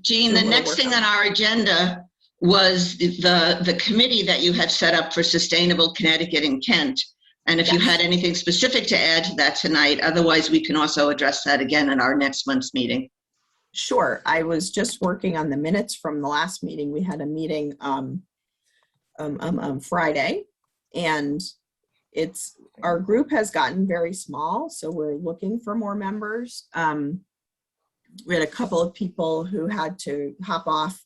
Jean, the next thing on our agenda was the committee that you had set up for Sustainable Connecticut in Kent. And if you had anything specific to add to that tonight, otherwise we can also address that again in our next month's meeting. Sure, I was just working on the minutes from the last meeting. We had a meeting on Friday, and our group has gotten very small, so we're looking for more members. We had a couple of people who had to hop off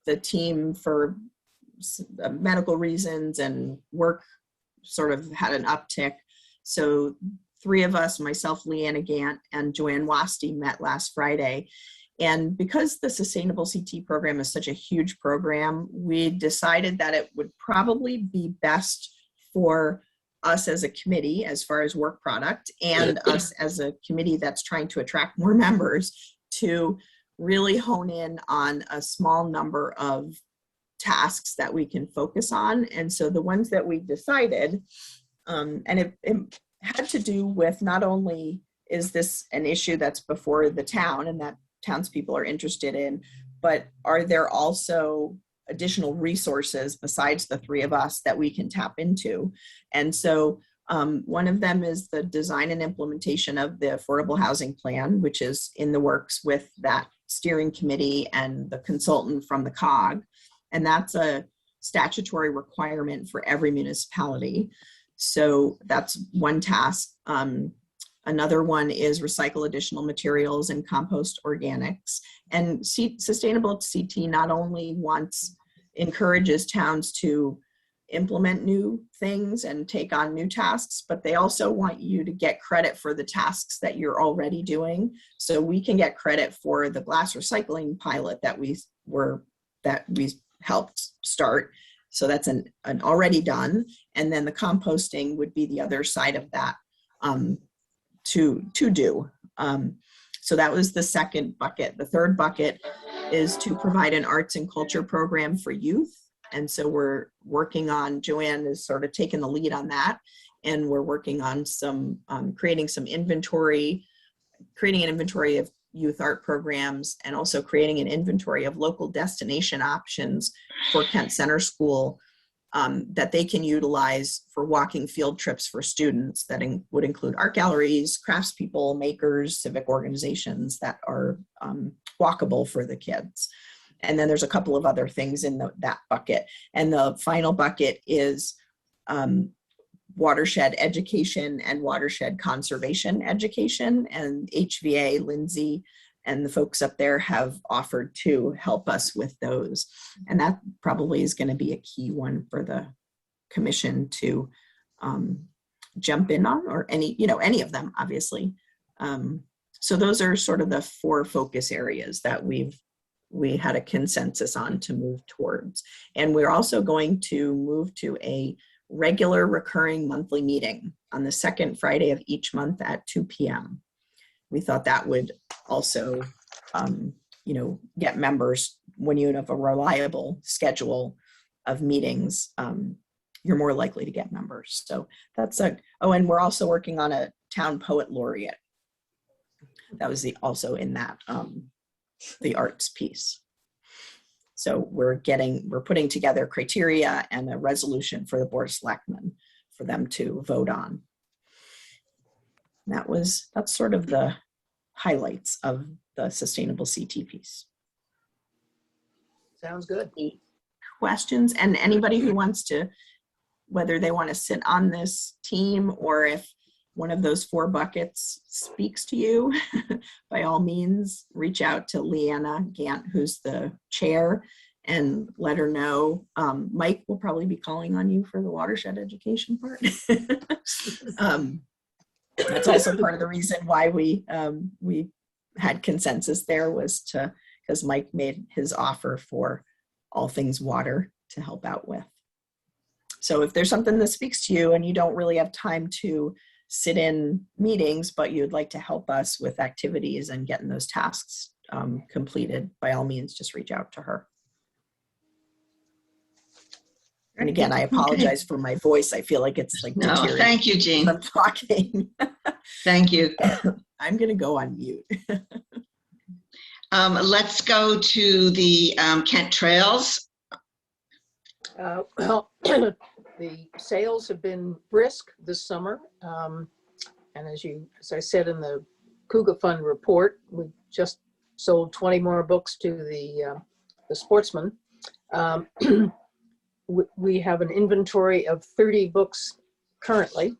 the team for medical reasons, and work sort of had an uptick. So 3 of us, myself, Leanna Gant, and Joanne Wasty, met last Friday. And because the Sustainable CT program is such a huge program, we decided that it would probably be best for us as a committee, as far as work product, and us as a committee that's trying to attract more members, to really hone in on a small number of tasks that we can focus on. And so the ones that we decided, and it had to do with, not only is this an issue that's before the town and that townspeople are interested in, but are there also additional resources besides the 3 of us that we can tap into? And so one of them is the design and implementation of the Affordable Housing Plan, which is in the works with that steering committee and the consultant from the COG. And that's a statutory requirement for every municipality. So that's one task. Another one is recycle additional materials and compost organics. And Sustainable CT not only encourages towns to implement new things and take on new tasks, but they also want you to get credit for the tasks that you're already doing. So we can get credit for the glass recycling pilot that we helped start. So that's an already done. And then the composting would be the other side of that to do. So that was the second bucket. The third bucket is to provide an arts and culture program for youth. And so we're working on, Joanne is sort of taking the lead on that. And we're working on some, creating an inventory of youth art programs, and also creating an inventory of local destination options for Kent Center School that they can utilize for walking field trips for students that would include art galleries, craftspeople, makers, civic organizations that are walkable for the kids. And then there's a couple of other things in that bucket. And the final bucket is watershed education and watershed conservation education. And HVA, Lindsay, and the folks up there have offered to help us with those. And that probably is going to be a key one for the commission to jump in on, or any of them, obviously. So those are sort of the 4 focus areas that we had a consensus on to move towards. And we're also going to move to a regular recurring monthly meeting on the 2nd Friday of each month at 2 p.m. We thought that would also, get members. When you have a reliable schedule of meetings, you're more likely to get members. So that's and we're also working on a town poet laureate. That was also in that, the arts piece. So we're putting together criteria and a resolution for the Board of Selectmen for them to vote on. That's sort of the highlights of the sustainable CT piece. Sounds good. Any questions? And anybody who wants to, whether they want to sit on this team or if one of those 4 buckets speaks to you, by all means, reach out to Leanna Gant, who's the chair, and let her know. Mike will probably be calling on you for the watershed education part. That's also part of the reason why we had consensus there, was because Mike made his offer for all things water to help out with. So if there's something that speaks to you and you don't really have time to sit in meetings, but you'd like to help us with activities and getting those tasks completed, by all means, just reach out to her. And again, I apologize for my voice. I feel like it's like No, thank you, Jean. I'm talking. Thank you. I'm going to go on mute. Let's go to the Kent Trails. Well, the sales have been brisk this summer. And as I said in the Cougar Fund report, we just sold 20 more books to the Sportsman. We have an inventory of 30 books currently.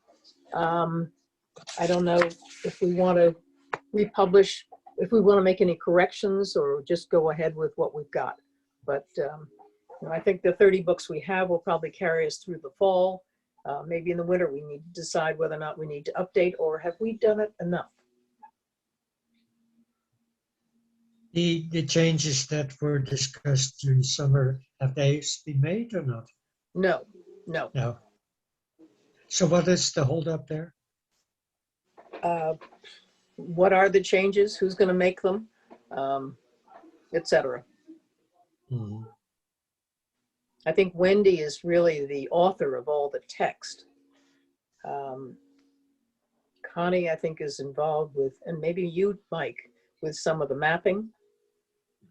I don't know if we want to republish, if we want to make any corrections or just go ahead with what we've got. But I think the 30 books we have will probably carry us through the fall. Maybe in the winter we need to decide whether or not we need to update, or have we done it enough? The changes that were discussed during summer, have they been made or not? No. No. So what is the holdup there? What are the changes? Who's going to make them? Etc. Mhm. I think Wendy is really the author of all the text. Connie, I think, is involved with, and maybe you, Mike, with some of the mapping.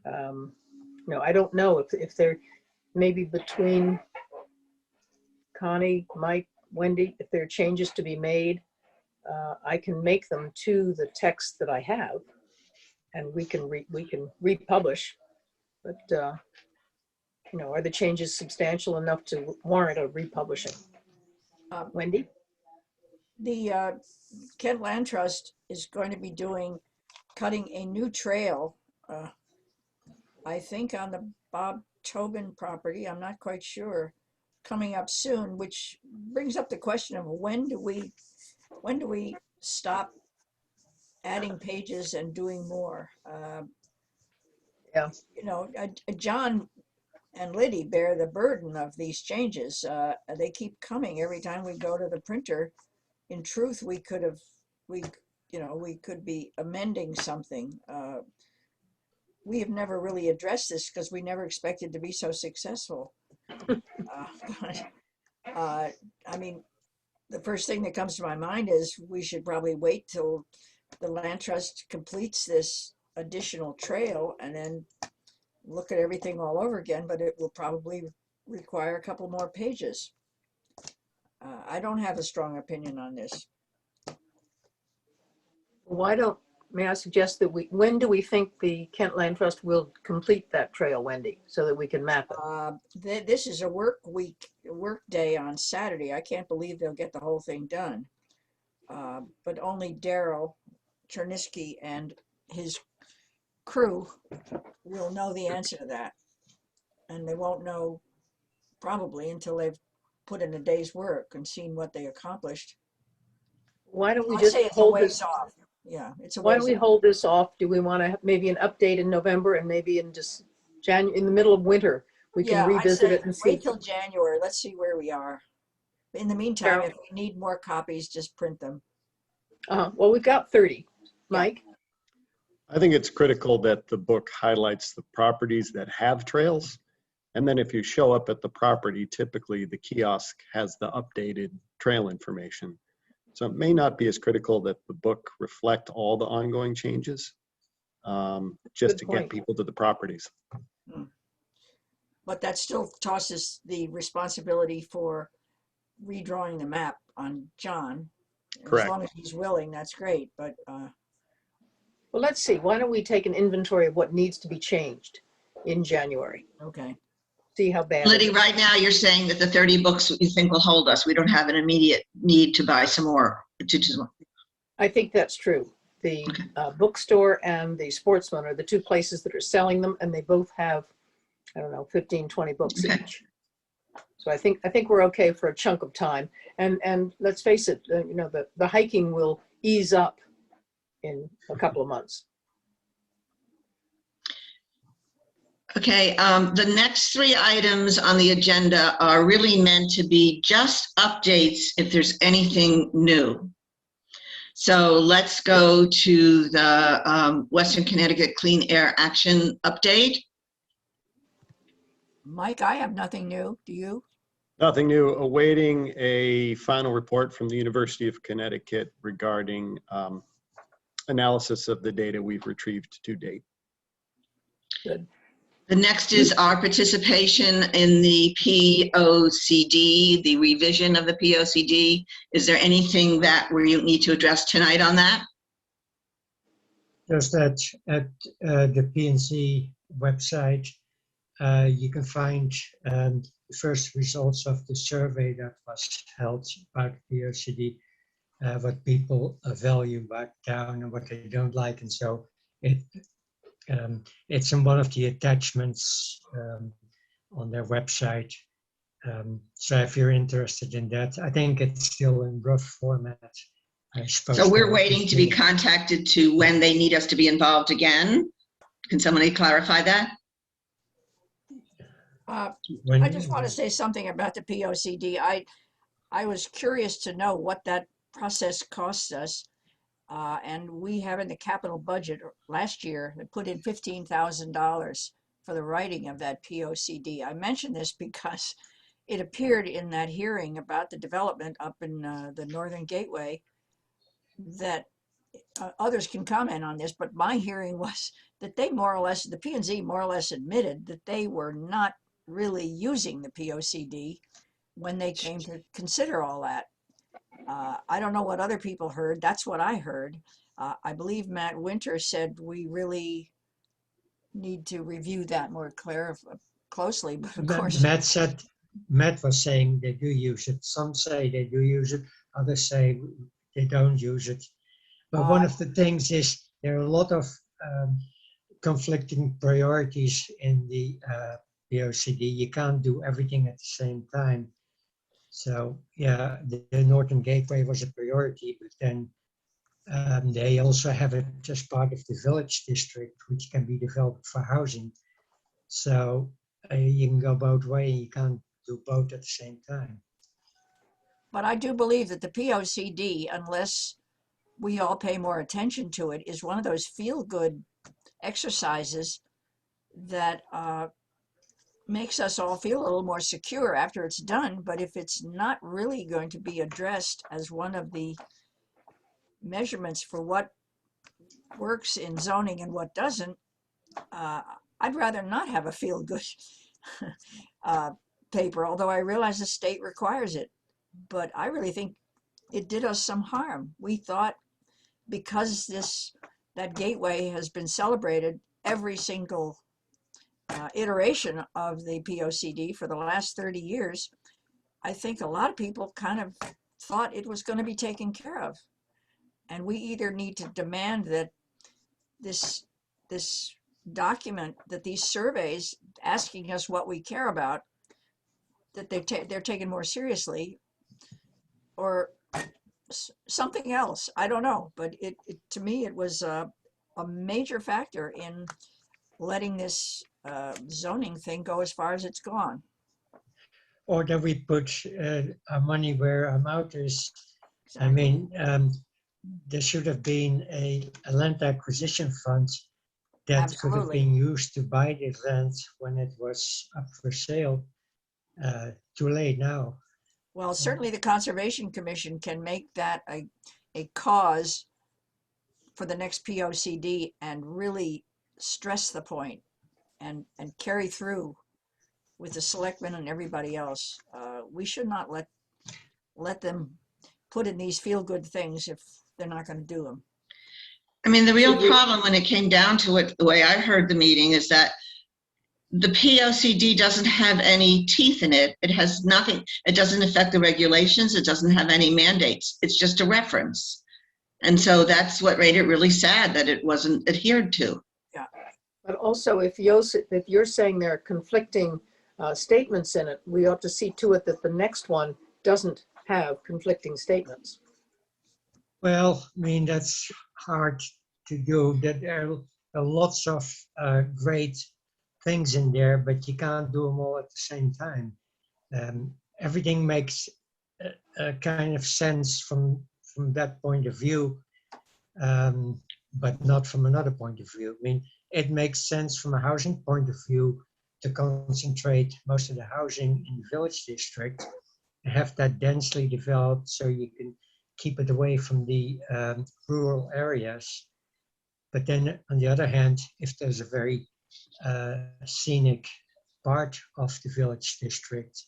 I don't know if they're maybe between Connie, Mike, Wendy, if there are changes to be made, I can make them to the text that I have, and we can republish. But are the changes substantial enough to warrant a republishing? Wendy? The Kent Land Trust is going to be cutting a new trail, I think on the Bob Tobin property, I'm not quite sure, coming up soon, which brings up the question of when do we stop adding pages and doing more? Yeah. John and Liddy bear the burden of these changes. They keep coming every time we go to the printer. In truth, we could be amending something. We have never really addressed this because we never expected to be so successful. I mean, the first thing that comes to my mind is we should probably wait till the Land Trust completes this additional trail and then look at everything all over again, but it will probably require a couple more pages. I don't have a strong opinion on this. May I suggest that when do we think the Kent Land Trust will complete that trail, Wendy, so that we can map it? This is a work day on Saturday. I can't believe they'll get the whole thing done. But only Daryl Chernisky and his crew will know the answer to that. And they won't know probably until they've put in a day's work and seen what they accomplished. Why don't we I'd just say it's a hold ways this? off. Yeah, it's a Why ways don't we off. hold this off? Do we want to have maybe an update in November and maybe in just in the middle of winter, we can Yeah, I'd revisit say it and see. wait till January. Let's see where we are. In the meantime, Carol? if we need more copies, just print them. Well, we've got 30. Mike? I think it's critical that the book highlights the properties that have trails. And then if you show up at the property, typically the kiosk has the updated trail information. So it may not be as critical that the book reflect all the ongoing changes, just Good to point. get people to the properties. But that still tosses the responsibility for redrawing the map on John. Correct. As long as he's willing, that's great. But Well, let's see. Why don't we take an inventory of what needs to be changed in January? okay. See how bad it Liddy, is. right now you're saying that the 30 books you think will hold us. We don't have an immediate need to buy some more. I think that's true. The bookstore and the Sportsman are the two places that are selling them, and they both have, I don't know, 15, 20 books Okay. each. So I think we're okay for a chunk of time. And let's face it, the hiking will ease up in a couple of months. Okay, the next 3 items on the agenda are really meant to be just updates if there's anything new. So let's go to the Western Connecticut Clean Air Action update. Mike, I have nothing new. Do you? Nothing new, awaiting a final report from the University of Connecticut regarding analysis of the data we've retrieved to date. Good. The next is our participation in the POCD, the revision of the POCD. Is there anything that we need to address tonight on that? Just that at the PNC website, you can find the first results of the survey that was held about POCD, what people value about town and what they don't like. And so it's in one of the attachments on their website. So if you're interested in that, I think it's still in rough format. So we're waiting to be contacted to when they need us to be involved again. Can somebody clarify that? I just want to say something about the POCD. I was curious to know what that process costs us. And we have in the capital budget last year, they put in $15,000 for the writing of that POCD. I mention this because it appeared in that hearing about the development up in the Northern Gateway that others can comment on this, but my hearing was that they more or less, the P&Z more or less admitted that they were not really using the POCD when they came to consider all that. I don't know what other people heard. That's what I heard. I believe Matt Winter said we really need to review that more closely, but of course. Matt was saying they do use it. Some say they do use it, others say they don't use it. But one of the things is there are a lot of conflicting priorities in the POCD. You can't do everything at the same time. So yeah, the Northern Gateway was a priority, but then they also have it as part of the village district, which can be developed for housing. So you can go both ways. You can't do both at the same time. But I do believe that the POCD, unless we all pay more attention to it, is one of those feel-good exercises that makes us all feel a little more secure after it's done. But if it's not really going to be addressed as one of the measurements for what works in zoning and what doesn't, I'd rather not have a feel-good paper, although I realize the state requires it. But I really think it did us some harm. We thought because that gateway has been celebrated every single iteration of the POCD for the last 30 years, I think a lot of people kind of thought it was going to be taken care of. And we either need to demand that this document, that these surveys asking us what we care about, that they're taken more seriously, or something else. I don't know, but it to me it was a major factor in letting this zoning thing go as far as it's gone. Or that we put our money where our mouth is. I mean, there should have been a land acquisition fund that could have Absolutely. been used to buy the land when it was up for sale. Too late now. Well, certainly the Conservation Commission can make that a cause for the next POCD and really stress the point and carry through with the selectmen and everybody else. We should not let them put in these feel-good things if they're not going to do them. I mean, the real problem when it came down to it, the way I heard the meeting, is that the POCD doesn't have any teeth in it. It has nothing. It doesn't affect the regulations. It doesn't have any mandates. It's just a reference. And so that's what made it really sad that it wasn't adhered to. Yeah. But also, if you're saying there are conflicting statements in it, we ought to see to it that the next one doesn't have conflicting statements. Well, I mean, that's hard to do. There are lots of great things in there, but you can't do them all at the same time. Everything makes a kind of sense from that point of view, but not from another point of view. I mean, it makes sense from a housing point of view to concentrate most of the housing in the village district and have that densely developed so you can keep it away from the rural areas. But then on the other hand, if there's a very scenic part of the village district,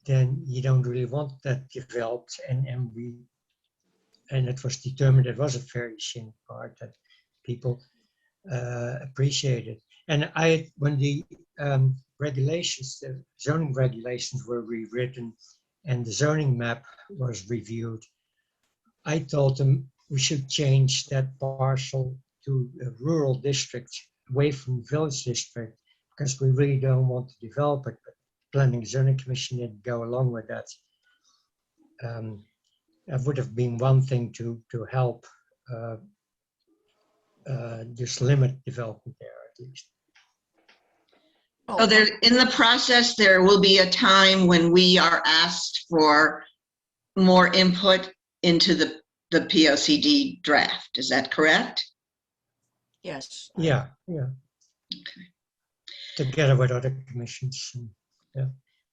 then you don't really want that developed. And it was determined it was a very scenic part that people appreciated. And when the regulations, the zoning regulations were rewritten and the zoning map was reviewed, I told them we should change that parcel to a rural district away from the village district because we really don't want to develop it. But Planning and Zoning Commission didn't go along with that. That would have been one thing to help just limit development there at least. So there, in the process, there will be a time when we are asked for more input into the POCD draft. Is that correct? Yes. Yeah. Okay. Together with other commissions.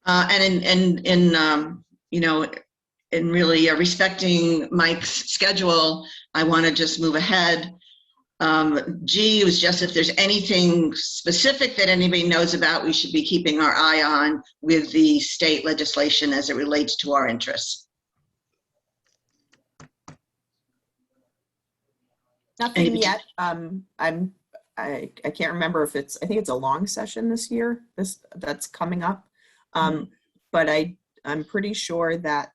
And in you know, in really respecting Mike's schedule, I want to just move ahead. G was just if there's anything specific that anybody knows about, we should be keeping our eye on with the state legislation as it relates to our interests. Nothing yet. I can't remember if I think it's a long session this year, that's coming up. But I'm pretty sure that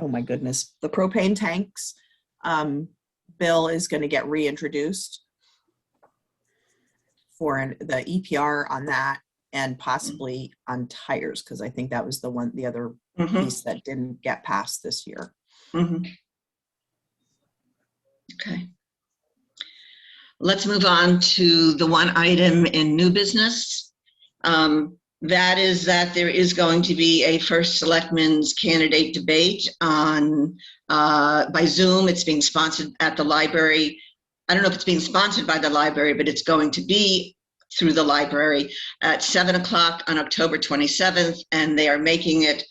oh my goodness, the propane tanks bill is going to get reintroduced for the EPR on that, and possibly on tires, because I think that was the other piece that didn't get passed this year. Okay. Let's move on to the one item in new business. That is that there is going to be a first selectman's candidate debate on by Zoom. It's being sponsored at the library. I don't know if it's being sponsored by the library, but it's going to be through the library at 7 o'clock on October 27th, and they are making it,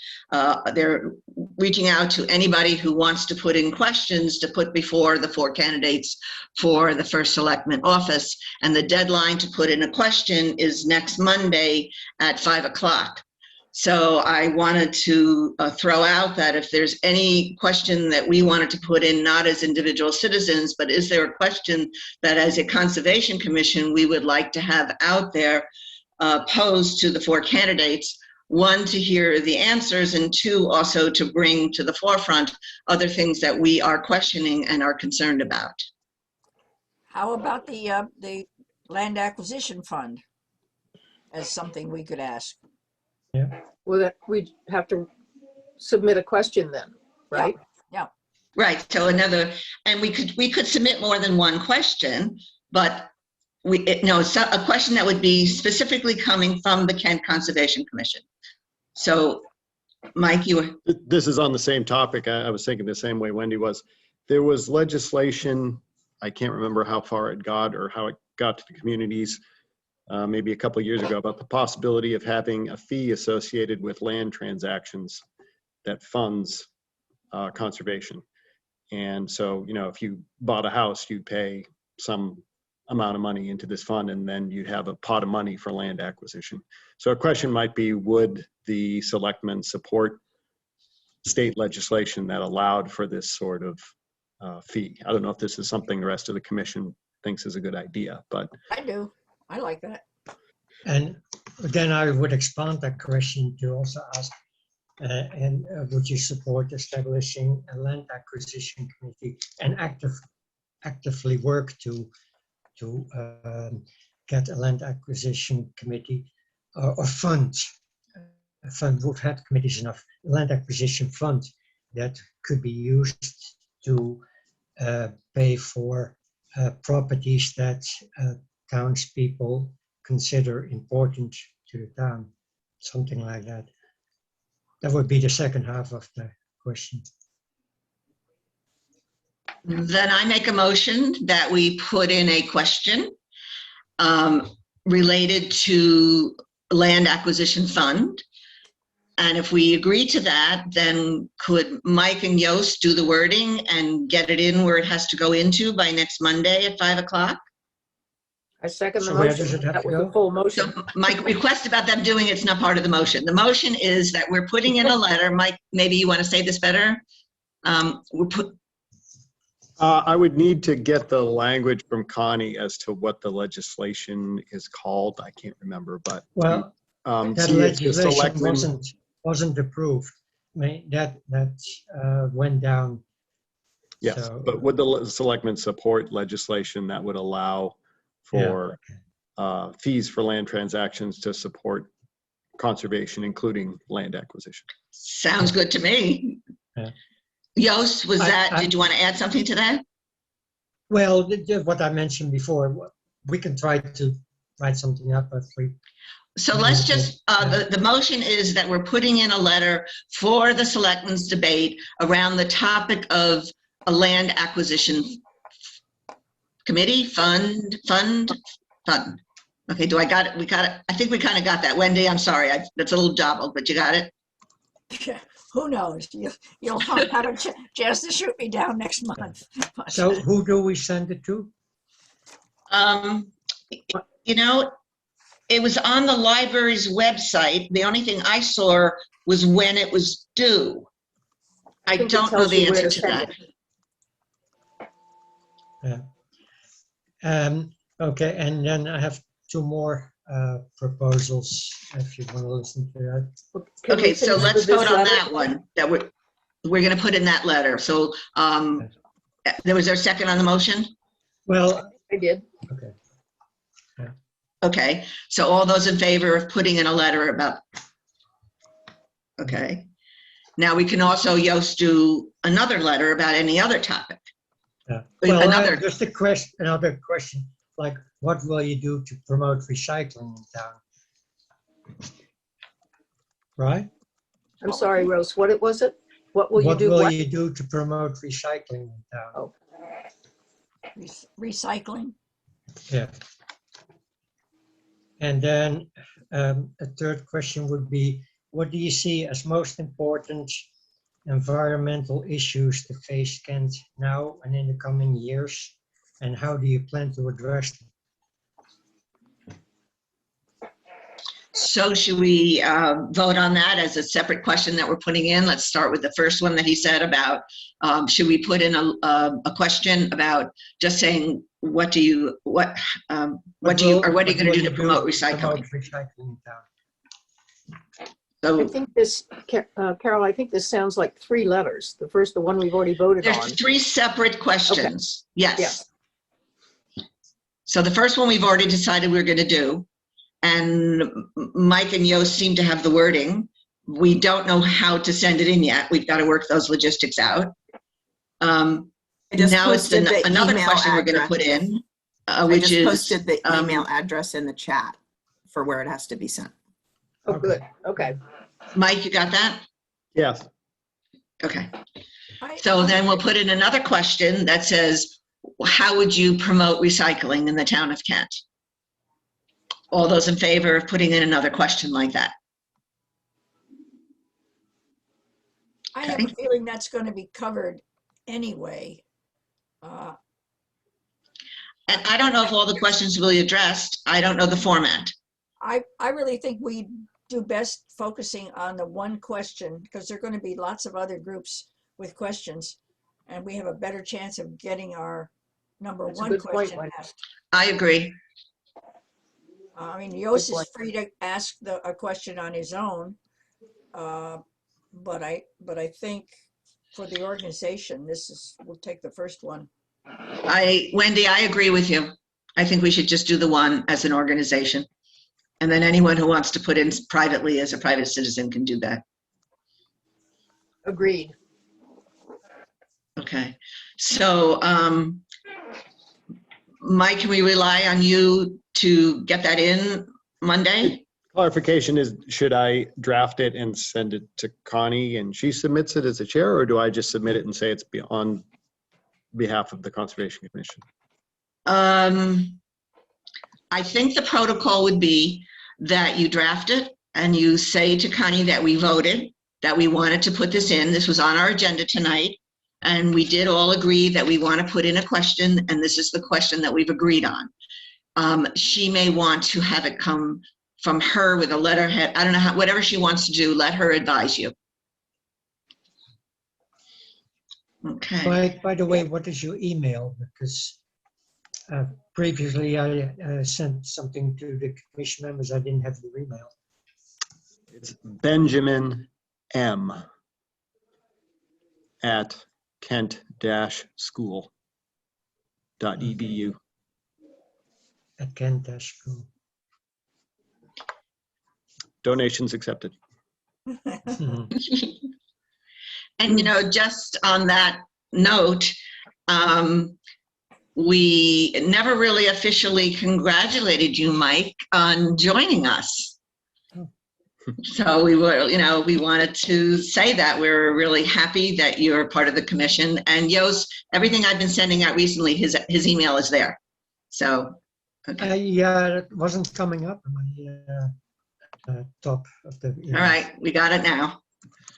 they're reaching out to anybody who wants to put in questions to put before the 4 candidates for the first selectman office. And the deadline to put in a question is next Monday at 5 o'clock. So I wanted to throw out that if there's any question that we wanted to put in, not as individual citizens, but is there a question that as a Conservation Commission we would like to have out there posed to the 4 candidates, 1, to hear the answers, and 2, also to bring to the forefront other things that we are questioning and are concerned about. How about the land acquisition fund as something we could ask? Well, that we'd have to submit a question then, right? Right, so and we could submit more than 1 question, but a question that would be specifically coming from the Kent Conservation Commission. So, Mike, This is on the same topic. I was thinking the same way Wendy was. There was legislation, I can't remember how far it got or how it got to the communities, maybe a couple of years ago, about the possibility of having a fee associated with land transactions that funds conservation. And so, if you bought a house, you'd pay some amount of money into this fund, and then you'd have a pot of money for land acquisition. So a question might be, would the selectmen support state legislation that allowed for this sort of fee? I don't know if this is something the rest of the commission thinks is a good idea, but. I do. I like that. And then I would expand that question to also ask, would you support establishing a land acquisition committee and actively work to get a land acquisition committee or fund? A fund would have committees enough. Land acquisition fund that could be used to pay for properties that townspeople consider important to the town, something like that. That would be the second half of the question. Then I make a motion that we put in a question related to land acquisition fund. And if we agree to that, then could Mike and Yost do the wording and get it in where it has to go into by next Monday at 5 o'clock? I second the So where does motion. it have That to was go? the full motion. So my request about them doing it's not part of the motion. The motion is that we're putting in a letter. Mike, maybe you want to say this better? I would need to get the language from Connie as to what the legislation is called. I can't remember, but Well, that see if the legislation selectmen- wasn't approved. I mean, that went down. Yes, So- but would the selectmen support legislation that would allow for fees for land transactions to support conservation, including land acquisition? Sounds good to me. Yeah. Yost, did you want to add something to that? Well, what I mentioned before, we can try to write something up if we. So let's just, the motion is that we're putting in a letter for the selectmen's debate around the topic of a land acquisition committee, fund. Okay, do I got it? We got it. I think we kind of got that. Wendy, I'm sorry. That's a little jobbled, but you got it? Who knows? You'll have a chance to shoot me down next month. So who do we send it to? It was on the library's website. The only thing I saw was when it was due. I think it don't know tells the you where answer to to send that. Yeah. Okay, and then I have 2 more proposals, if you want to listen to that. Can we Okay, so finish let's with this vote on letter? that one, that we're going to put in that letter. So was there a second on the motion? Well, I did. okay. Okay, so all those in favor of putting in a letter about, okay. Now we can also, Yost, do another letter about any other topic. Yeah. Wait, Well, another- just another question, like what will you do to promote recycling in town? Right? I'm sorry, Rose. What was it? What will you do? What will What? you do to promote recycling in town? Oh. Recycling. Yeah. And then a third question would be, what do you see as most important environmental issues to face Kent now and in the coming years? And how do you plan to address them? So should we vote on that as a separate question that we're putting in? Let's start with the first one that he said about, should we put in a question about just saying, what are you going to do to promote recycling? Recycling town. I So think this, Carol, I think this sounds like 3 letters. The first, the one we've already voted on. there's 3 separate questions. Yes. Yeah. So the first one we've already decided we're going to do. And Mike and Yost seem to have the wording. We don't know how to send it in yet. We've got to work those logistics out. I just Now it's posted the another email question we're going to address. put in, I which just is posted the email address in the chat for where it has to be sent. Oh, good. Okay. Mike, you got that? Yes. Okay. I- So then we'll put in another question that says, how would you promote recycling in the town of Kent? All those in favor of putting in another question like that? I have a feeling that's going to be covered anyway. And I don't know if all the questions will be addressed. I don't know the format. I really think we do best focusing on the one question, because there are going to be lots of other groups with questions, and we have a better chance of getting our number That's a one good point, question Wendy. asked. I agree. I mean, Yost is point. free to ask a question on his own, but I think for the organization, we'll take the first one. Wendy, I agree with you. I think we should just do the one as an organization. And then anyone who wants to put in privately as a private citizen can do that. Agreed. Okay. So, Mike, can we rely on you to get that in Monday? Clarification is, should I draft it and send it to Connie and she submits it as a chair, or do I just submit it and say it's on behalf of the Conservation Commission? I think the protocol would be that you draft it and you say to Connie that we voted, that we wanted to put this in. This was on our agenda tonight. And we did all agree that we want to put in a question, and this is the question that we've agreed on. She may want to have it come from her with a letterhead. I don't know, whatever she wants to do, let her advise you. Okay. By the way, what is your email? Because previously I sent something to the commission members. I didn't have your email. It's Benjamin M. at kent-school.edu. At Kent-School. Donations accepted. And, just on that note, we never really officially congratulated you, Mike, on joining us. So we wanted to say that we're really happy that you're part of the commission. And Yost, everything I've been sending out recently, his email is there. So, okay. Yeah, it wasn't coming up on my top of the email. All right, we got it now.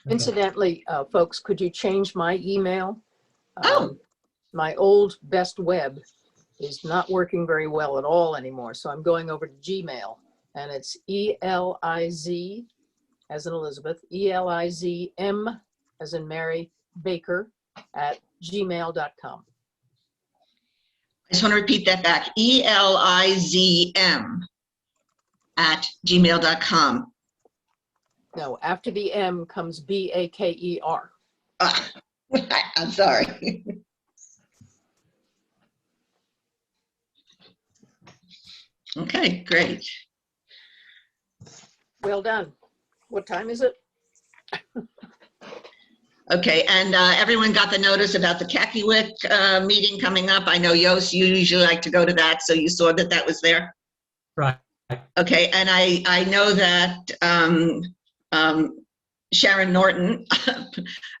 Okay. Incidentally, folks, could you change my email? Oh. My old Best Web is not working very well at all anymore. So I'm going over to Gmail, and it's ELIZ as in Elizabeth, ELIZM as in Mary, Baker at gmail.com. I just want to repeat that back. ELIZM at gmail.com. No, after the M comes BAKER. I'm sorry. Okay, great. Well done. What time is it? Okay, and everyone got the notice about the Kakiewicz meeting coming up. I know, Yost, you usually like to go to that, so you saw that that was there? Right. Okay, and I know that Sharon Norton,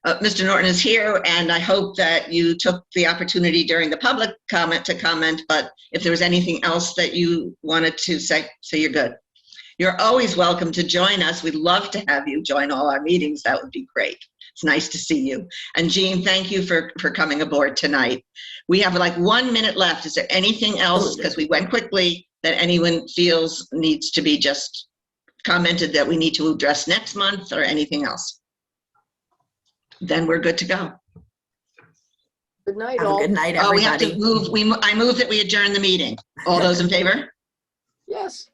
Mr. Norton is here, and I hope that you took the opportunity during the public comment to comment, but if there was anything else that you wanted to say, so you're good. You're always welcome to join us. We'd love to have you join all our meetings. That would be great. It's nice to see you. And Jean, thank you for coming aboard tonight. We have like 1 minute left. Is there anything else, because we went quickly, that anyone feels needs to be just commented that we need to address next month or anything else? Then we're good to go. Good night, Have a all. good night, Oh, we have to everybody. move, I move that we adjourn the meeting. All those in favor? Yes.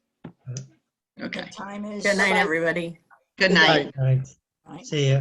Okay. Time is. Good night, Bye-bye. everybody. Good night. Right. Right. Uh, See ya.